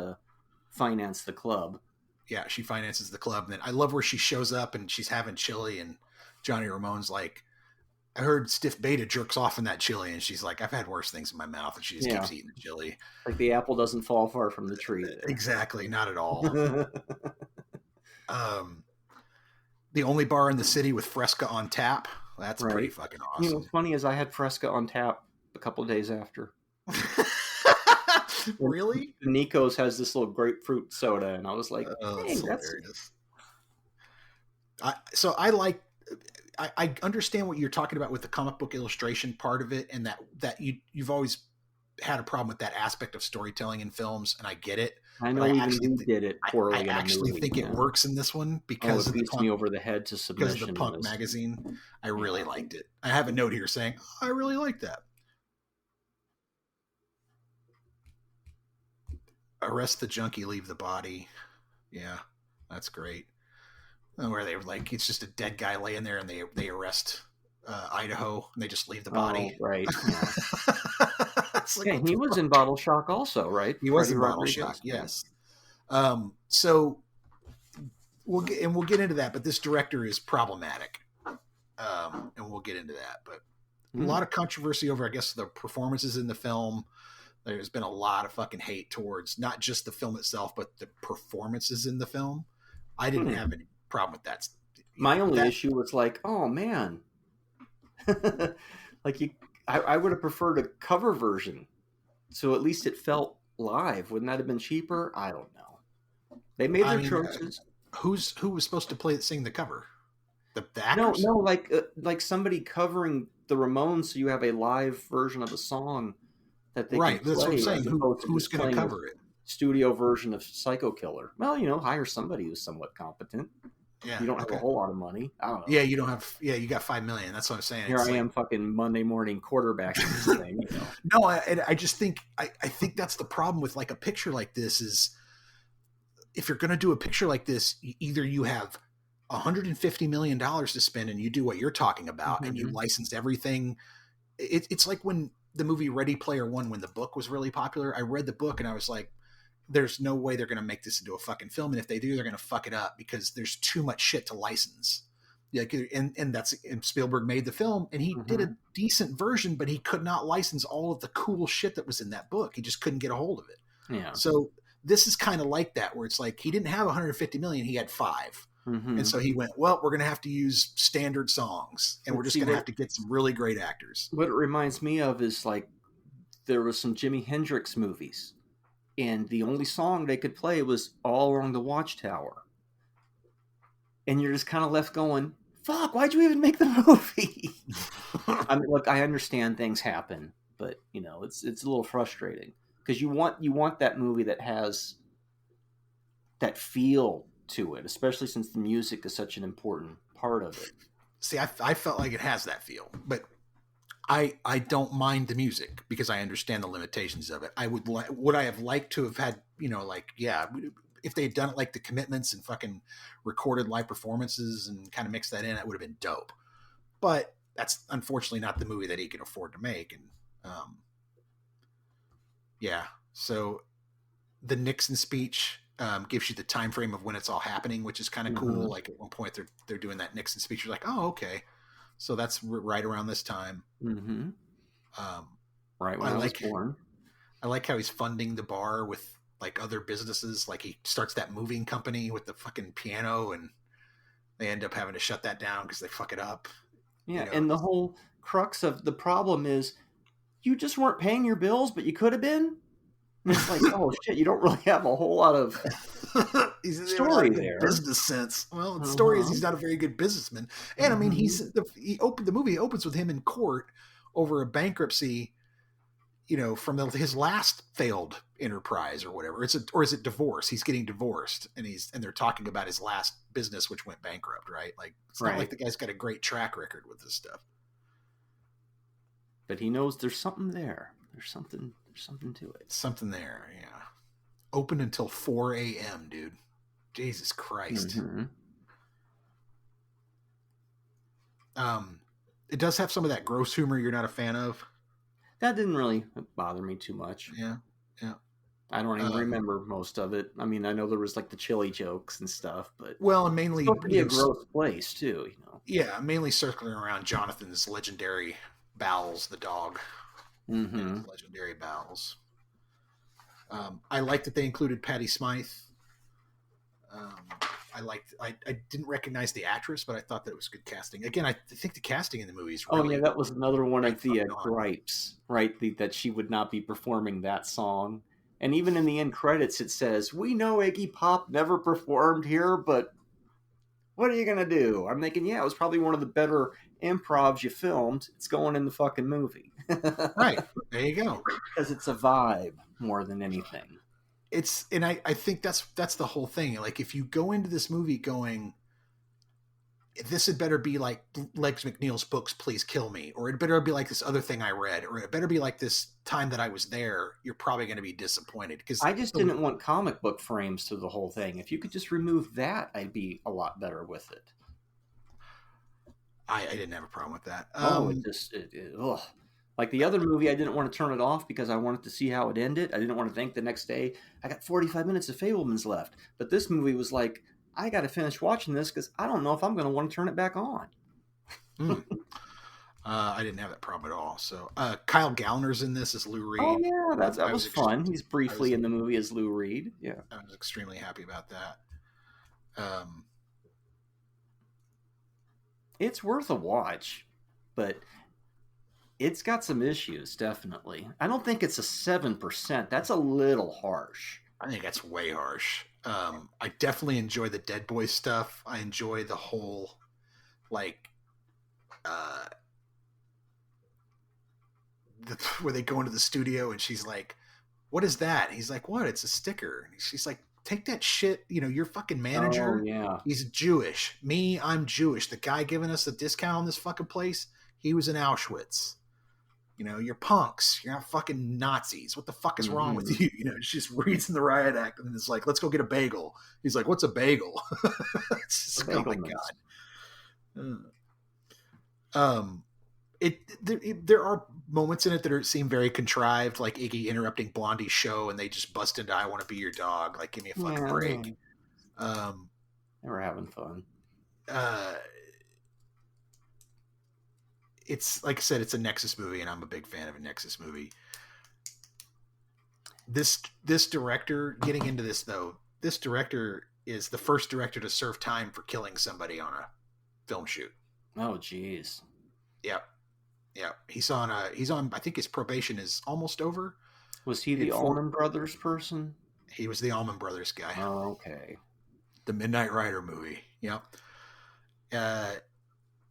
finance the club. Yeah, she finances the club. And then I love where she shows up and she's having chili, and Johnny Ramone's like, I heard Stiff Beta jerks off in that chili, and she's like, I've had worse things in my mouth, and she just keeps eating the chili. Like the apple doesn't fall far from the tree. Exactly, not at all. The only bar in the city with Fresca on tap. That's pretty fucking awesome. What's funny is I had Fresca on tap a couple of days after. Really? Nico's has this little grapefruit soda, and I was like, that's hilarious. I understand what you're talking about with the comic book illustration part of it, and that you've always had a problem with that aspect of storytelling in films, and I get it. I know you did it poorly. I actually think it works in this one because it beats me over the head to submission. Because of the Punk magazine, I really liked it. I have a note here saying I really like that. Arrest the junkie, leave the body. Yeah, that's great. Where they were like, it's just a dead guy laying there, and they arrest Idaho, and they just leave the body. Oh, right. Yeah. He was in Bottle Shock also, right? He was in Bottle Shock, yes. So we'll get into that, but this director is problematic, and we'll get into that. But a lot of controversy over, I guess, the performances in the film. There's been a lot of fucking hate towards not just the film itself, but the performances in the film. I didn't have any problem with that. My only issue was like, oh man, like I would have preferred a cover version, so at least it felt live. Wouldn't that have been cheaper? I don't know. They made their choices. Who was supposed to sing the cover? The actors? No, like somebody covering the Ramones, so you have a live version of a song that they can play. That's what I'm saying. Who's going to cover it? Studio version of Psycho Killer. Well, hire somebody who's somewhat competent. Yeah, you don't have a whole lot of money. I don't know. Yeah, you don't have. Yeah, you got $5 million. That's what I'm saying. Here I am, fucking Monday morning quarterbacking this thing. No, I just think I think that's the problem with like a picture like this is, if you're going to do a picture like this, either you have $150 million to spend and you do what you're talking about and you license everything. It's like when the movie Ready Player One, when the book was really popular, I read the book and I was like, there's no way they're going to make this into a fucking film. And if they do, they're going to fuck it up because there's too much shit to license. Like, and Spielberg made the film and he did a decent version, but he could not license all of the cool shit that was in that book. He just couldn't get a hold of it. Yeah. So this is kind of like that, where it's like, he didn't have 150 million. He had 5. And so he went, well, we're going to have to use standard songs and we're just going to have to get some really great actors. What it reminds me of is like, there was some Jimi Hendrix movies and the only song they could play was All Along the Watchtower. And you're just kind of left going, fuck, why'd you even make the movie? I mean, look, I understand things happen, but it's a little frustrating because you want that movie that has that feel to it, especially since the music is such an important part of it. See, I felt like it has that feel, but I don't mind the music because I understand the limitations of it. Would I have liked to have had, if they had done it like the Commitments and fucking recorded live performances and kind of mixed that in, it would have been dope. But that's unfortunately not the movie that he can afford to make. And so the Nixon speech gives you the time frame of when it's all happening, which is kind of cool. Like at one point they're doing that Nixon speech. You're like, oh, okay. So that's right around this time. Mm-hmm. Right when I was born. I like how he's funding the bar with like other businesses. Like he starts that moving company with the fucking piano, and they end up having to shut that down because they fuck it up. Yeah, and the whole crux of the problem is you just weren't paying your bills, but you could have been. It's like, oh shit, you don't really have a whole lot of story there. Business sense. Well, the story is he's not a very good businessman, and I mean the movie opens with him in court over a bankruptcy, from his last failed enterprise or whatever. Is it divorce? He's getting divorced, and they're talking about his last business which went bankrupt, right? Like it's not like the guy's got a great track record with this stuff. But he knows there's something there. There's something to it. Something there, yeah. Open until 4 a.m., dude. Jesus Christ. Mm-hmm. It does have some of that gross humor you're not a fan of. That didn't really bother me too much. Yeah. I don't even remember most of it. I mean, I know there was like the chili jokes and stuff, but well, and mainly it's be a gross place too, Yeah, mainly circling around Jonathan's legendary bowels, the dog. Mm-hmm. Legendary bowels. I liked that they included Patty Smythe. I didn't recognize the actress, but I thought that it was good casting. Again, I think the casting in the movie is really... Oh, yeah, that was another one of the gripes, right? That she would not be performing that song. And even in the end credits, it says, we know Iggy Pop never performed here, but what are you going to do? I'm thinking, it was probably one of the better improvs you filmed. It's going in the fucking movie. Right. There you go. Because it's a vibe more than anything. I think that's the whole thing. Like if you go into this movie going, this had better be like Legs McNeil's books, Please Kill Me, or it better be like this other thing I read, or it better be like this time that I was there, you're probably going to be disappointed. Because I just didn't want comic book frames to the whole thing. If you could just remove that, I'd be a lot better with it. I didn't have a problem with that. Ugh. Like the other movie, I didn't want to turn it off because I wanted to see how it ended. I didn't want to think the next day, I got 45 minutes of Fabelmans left. But this movie was like, I got to finish watching this because I don't know if I'm going to want to turn it back on. I didn't have that problem at all. So Kyle Gallner's in this as Lou Reed. Oh, yeah, that was fun. He's briefly in the movie as Lou Reed. Yeah. I was extremely happy about that. It's worth a watch, but... it's got some issues, definitely. I don't think it's a 7%. That's a little harsh. I think that's way harsh. I definitely enjoy the Dead Boy stuff. I enjoy the whole, where they go into the studio and she's like, what is that? And he's like, what? It's a sticker. And she's like, take that shit. Your fucking manager. Oh, yeah. He's Jewish. Me, I'm Jewish. The guy giving us the discount on this fucking place, he was in Auschwitz. You're punks. You're not fucking Nazis. What the fuck is wrong with you? She just reads in the riot act and it's like, let's go get a bagel. He's like, what's a bagel? It's just, oh my God. There are moments in it that seem very contrived, like Iggy interrupting Blondie's show and they just bust into I Want to Be Your Dog. Like, give me a fucking break. They were having fun. It's like I said, it's a Nexus movie, and I'm a big fan of a Nexus movie. This director, getting into this though, this director is the first director to serve time for killing somebody on a film shoot. Oh, geez. Yep. He's on. I think his probation is almost over. Was he the Allman Brothers person? He was the Allman Brothers guy. Oh, okay. The Midnight Rider movie. Yep.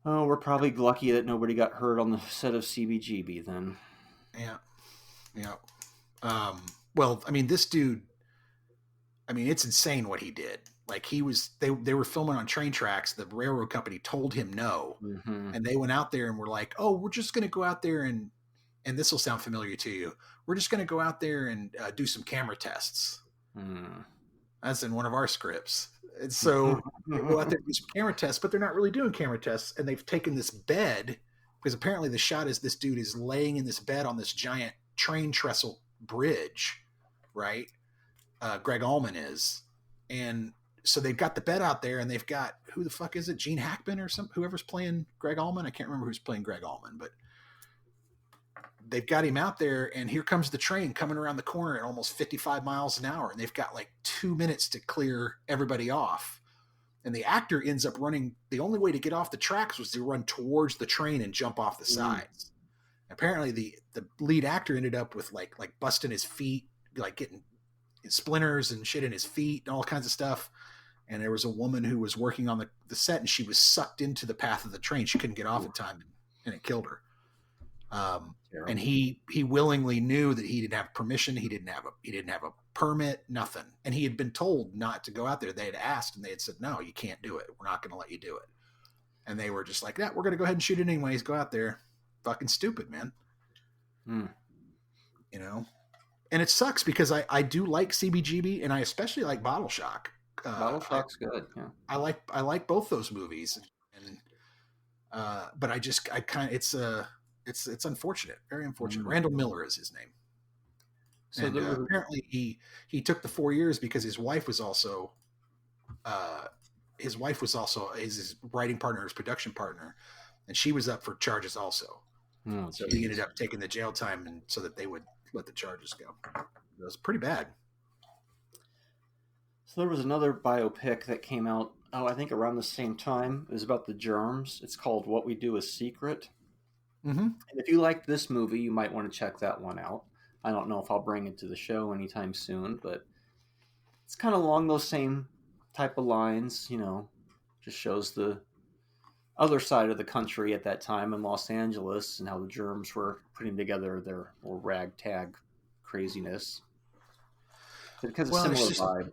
Oh, we're probably lucky that nobody got hurt on the set of CBGB then. Yeah. Yeah. Well, I mean, this dude, I mean, it's insane what he did. Like they were filming on train tracks. The railroad company told him no. Mm-hmm. And they went out there and were like, oh, we're just going to go out there and this will sound familiar to you. We're just going to go out there and do some camera tests. Mm. That's in one of our scripts. And so they go out there and do some camera tests, but they're not really doing camera tests. And they've taken this bed, because apparently the shot is this dude is laying in this bed on this giant train trestle bridge, right? Greg Allman is. And so they've got the bed out there, and they've got, who the fuck is it? Gene Hackman or whoever's playing Greg Allman. I can't remember who's playing Greg Allman, but they've got him out there, and here comes the train coming around the corner at almost 55 miles an hour. And they've got like 2 minutes to clear everybody off. And the actor ends up running. The only way to get off the tracks was to run towards the train and jump off the sides. Apparently the lead actor ended up with like busting his feet, like getting splinters and shit in his feet and all kinds of stuff. And there was a woman who was working on the set, and she was sucked into the path of the train. She couldn't get off in time, and it killed her. And he willingly knew that he didn't have permission. He didn't have a permit, nothing. And he had been told not to go out there. They had asked, and they had said, no, you can't do it. We're not going to let you do it. And they were just like, yeah, we're going to go ahead and shoot it anyways. Go out there. Fucking stupid, man. You know? And it sucks because I do like CBGB, and I especially like Bottle Shock. Bottle Shock's good. Yeah. I like both those movies. And but it's unfortunate, very unfortunate. Randall Miller is his name. So and, apparently he took the 4 years because his wife was also his writing partner, his production partner, and she was up for charges also. Oh, so he ended up taking the jail time, and so that they would let the charges go. It was pretty bad. So there was another biopic that came out, I think around the same time. It was about the germs. It's called What We Do Is Secret. Mm-hmm. And if you liked this movie, you might want to check that one out. I don't know if I'll bring it to the show anytime soon, but it's kind of along those same type of lines, you know, just shows the other side of the country at that time in Los Angeles and how the germs were putting together their ragtag craziness. Because of similar vibe.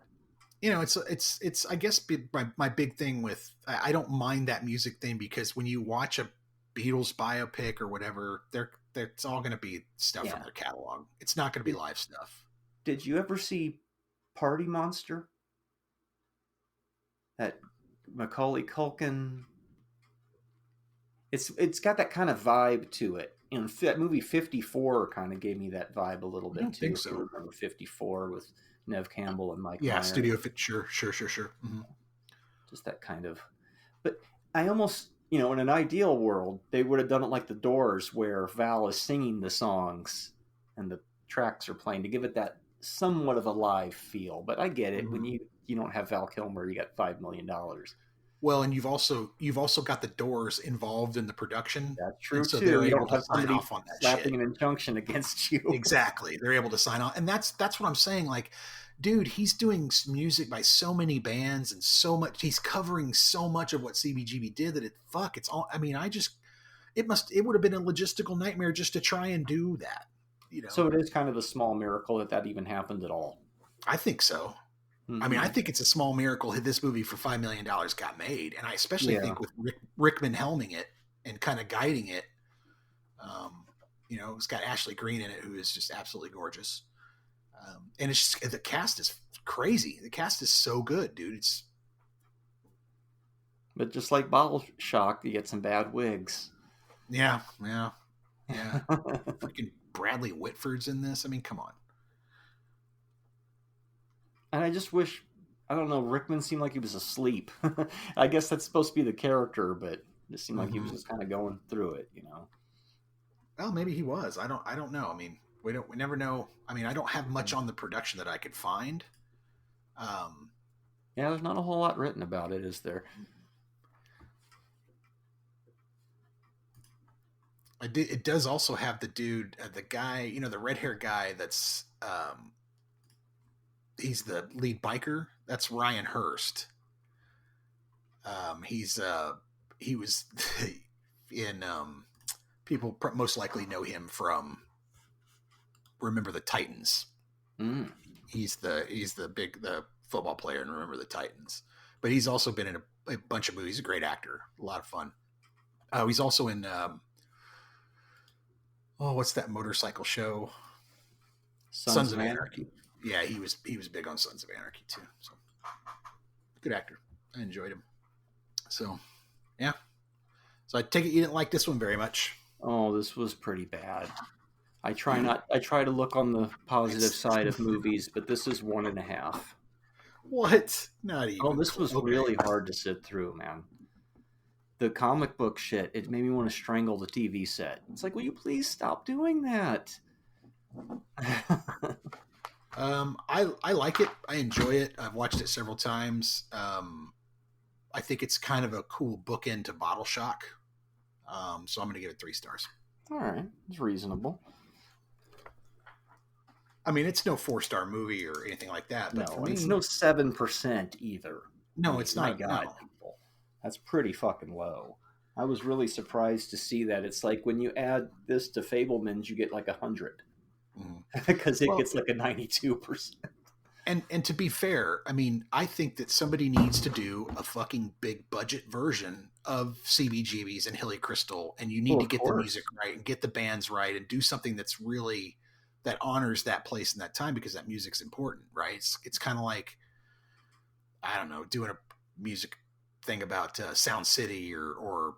You know, it's I guess my big thing with, I don't mind that music thing, because when you watch a Beatles biopic or whatever, it's all going to be stuff from their catalog. It's not going to be live stuff. Did you ever see Party Monster? That Macaulay Culkin. It's got that kind of vibe to it. You know, that movie 54 kind of gave me that vibe a little bit too. I think so. If you remember 54 with Nev Campbell and Mike. Yeah, Myers. Studio Fit. Sure. Mm-hmm. Just that kind of. But I almost, you know, in an ideal world, they would have done it like The Doors, where Val is singing the songs and the tracks are playing to give it that somewhat of a live feel. But I get it. Mm-hmm. When you don't have Val Kilmer, you got $5 million. Well, and you've also got the Doors involved in the production. That's true so too. They're you able to sign off on that slapping shit. An injunction against you. Exactly. They're able to sign off, and that's what I'm saying. Like, dude, he's doing music by so many bands and so much. He's covering so much of what CBGB did that it's all. I mean, it would have been a logistical nightmare just to try and do that. You know. So it is kind of a small miracle that even happened at all. I think so. Mm-hmm. I mean, I think it's a small miracle that this movie for $5 million got made. And I especially think with Rickman helming it and kind of guiding it, you know, it's got Ashley Greene in it, who is just absolutely gorgeous. And it's just, the cast is crazy. The cast is so good, dude. But just like Bottle Shock, you get some bad wigs. Yeah. Freaking Bradley Whitford's in this. I mean, come on. And I just wish, I don't know, Rickman seemed like he was asleep. I guess that's supposed to be the character, but it seemed like he was just kind of going through it, you know. Well, maybe he was. I don't know. I mean, we never know. I mean, I don't have much on the production that I could find. Yeah, there's not a whole lot written about it, is there? It does also have the dude, the guy, you know, the red hair guy that's he's the lead biker. That's Ryan Hurst. He was in people most likely know him from Remember the Titans. Mm. He's the football player in Remember the Titans, but he's also been in a bunch of movies. He's a great actor, a lot of fun. He's also in what's that motorcycle show? Sons of Anarchy. Yeah, he was big on Sons of Anarchy too. So good actor. I enjoyed him. So yeah. So I take it you didn't like this one very much. Oh, this was pretty bad. I try to look on the positive side of movies, but this is 1.5. What? Not even. Oh, this was really hard to sit through, man. The comic book shit, it made me want to strangle the TV set. It's like, will you please stop doing that? I like it. I enjoy it. I've watched it several times. I think it's kind of a cool bookend to Bottle Shock. So I'm going to give it 3 stars. All right. It's reasonable. I mean, it's no 4-star movie or anything like that. But No, for me, it's no 7% either. No, it's not. My God, no. people. That's pretty fucking low. I was really surprised to see that. It's like when you add this to Fabelmans, you get like 100. Because it gets like a 92%. And to be fair, I mean, I think that somebody needs to do a fucking big budget version of CBGBs and Hilly Crystal, and you need to get the music right and get the bands right and do something that's really that honors that place and that time, because that music's important, right? It's kind of like, I don't know, doing a music thing about Sound City or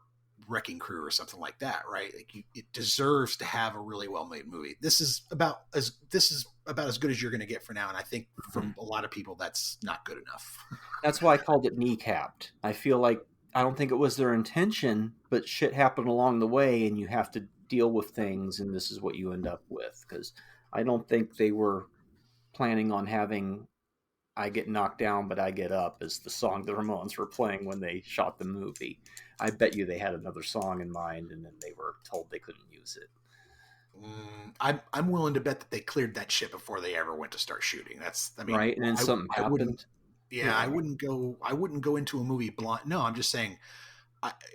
Wrecking Crew or something like that, right? Like it deserves to have a really well-made movie. This is about as good as you're going to get for now, and I think from a lot of people that's not good enough. That's why I called it kneecapped. I feel like I don't think it was their intention, but shit happened along the way, and you have to deal with things, and this is what you end up with. Because I don't think they were planning on having "I Get Knocked Down, But I Get Up" as the song the Ramones were playing when they shot the movie. I bet you they had another song in mind, and then they were told they couldn't use it. I'm willing to bet that they cleared that shit before they ever went to start shooting. Right, and then something happened. I wouldn't go into a movie blind. No, I'm just saying,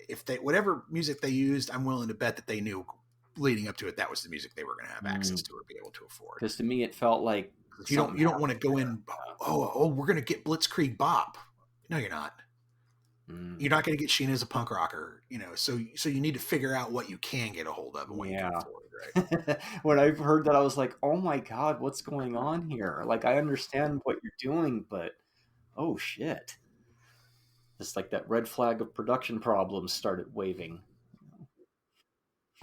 if they whatever music they used, I'm willing to bet that they knew leading up to it that was the music they were going to have access to or be able to afford. Because to me, it felt like you don't want to go in. We're going to get Blitzkrieg Bop. No, you're not. You're not going to get Sheena as a punk rocker, So you need to figure out what you can get a hold of and what you can afford, right? When I heard that, I was like, "Oh my God, what's going on here?" Like, I understand what you're doing, but oh shit! It's like that red flag of production problems started waving.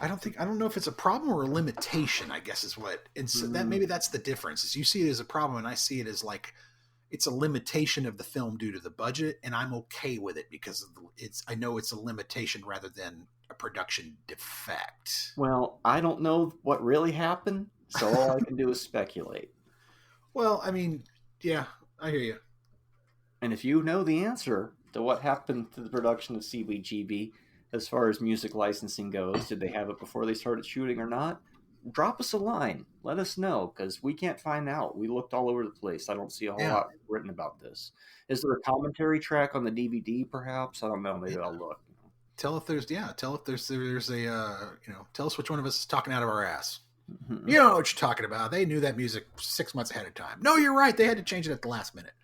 I don't know if it's a problem or a limitation, I guess is what. And so that maybe that's the difference. Is you see it as a problem and I see it as like it's a limitation of the film due to the budget, and I'm okay with it because I know it's a limitation rather than a production defect. Well, I don't know what really happened, so all I can do is speculate. Well, I mean, yeah, I hear you. And if you know the answer to what happened to the production of CBGB, as far as music licensing goes, did they have it before they started shooting or not? Drop us a line. Let us know, because we can't find out. We looked all over the place. I don't see a whole lot written about this. Is there a commentary track on the DVD, perhaps? I don't know. Maybe I'll look. Tell if there's a tell us which one of us is talking out of our ass. Mm-hmm. You know what you're talking about. They knew that music 6 months ahead of time. No, you're right. They had to change it at the last minute.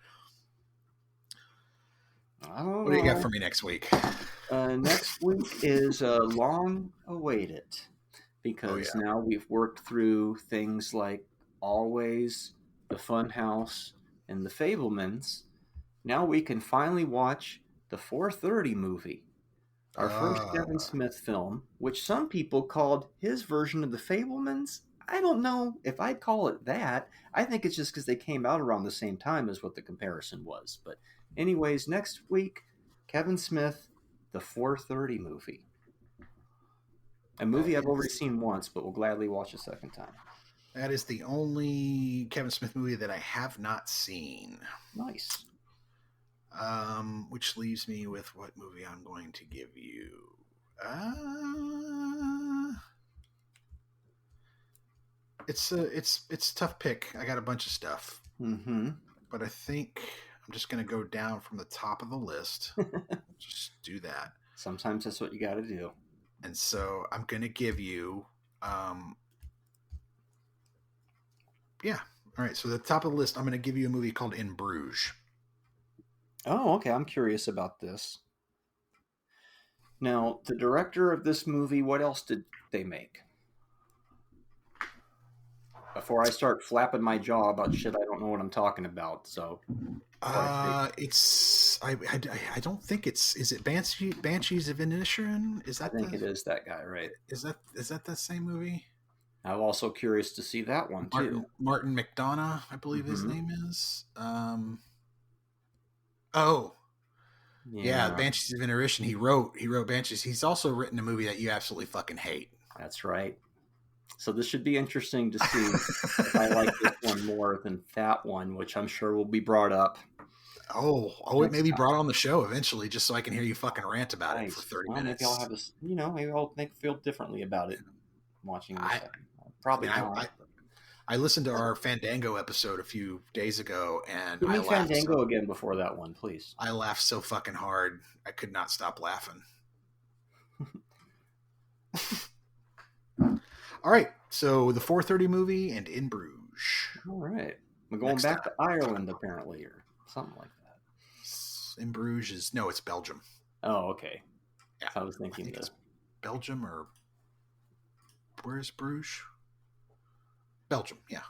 What do you got for me next week? Next week is long awaited, because now we've worked through things like Always, The Funhouse, and The Fabelmans. Now we can finally watch the 4:30 movie, our first Kevin Smith film, which some people called his version of The Fabelmans. I don't know if I'd call it that. I think it's just because they came out around the same time as what the comparison was. But anyways, next week, Kevin Smith, the 4:30 movie. A movie I've already seen once, but will gladly watch a second time. That is the only Kevin Smith movie that I have not seen. Nice. Which leaves me with what movie I'm going to give you. It's a tough pick. I got a bunch of stuff. Mm-hmm. But I think I'm just going to go down from the top of the list. Just do that. Sometimes that's what you got to do. And so I'm going to give you Yeah. All right. So the top of the list, I'm going to give you a movie called In Bruges. Oh, okay. I'm curious about this. Now, the director of this movie, what else did they make? Before I start flapping my jaw about shit, I don't know what I'm talking about. So, it's I don't think it's, is it Banshees of Inisherin? Is I that think it is that guy, right? Is that the same movie? I'm also curious to see that one too. Martin McDonough, I believe his name is. Yeah, Banshees of Inisherin. He wrote Banshees. He's also written a movie that you absolutely fucking hate. That's right. So this should be interesting to see if I like this one more than that one, which I'm sure will be brought up. It may be brought on the show eventually, just so I can hear you fucking rant about it for 30 minutes. Maybe I'll have this, maybe I'll feel differently about it watching this. Probably not. I listened to our Fandango episode a few days ago, and Give me Fandango again before that one, please. I laughed so fucking hard, I could not stop laughing. All right, so the 4:30 movie and In Bruges. All right, we're going back to Ireland apparently, or something like that. In Bruges it's Belgium. Oh, okay. Yeah, I was thinking it's Belgium, or where's Bruges? Belgium, yeah.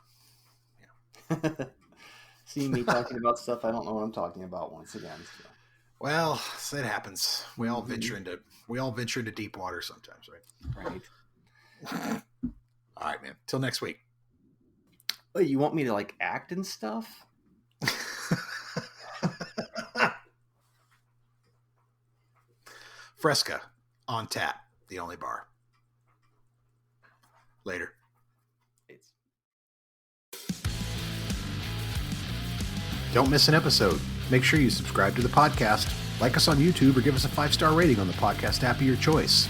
See me talking about stuff I don't know what I'm talking about once again. So. Well, it happens. We all venture into deep water sometimes, right? Right. All right, man. Till next week. Oh, you want me to act and stuff? Fresca on tap, the only bar. Later. Don't miss an episode. Make sure you subscribe to the podcast, like us on YouTube, or give us a 5-star rating on the podcast app of your choice.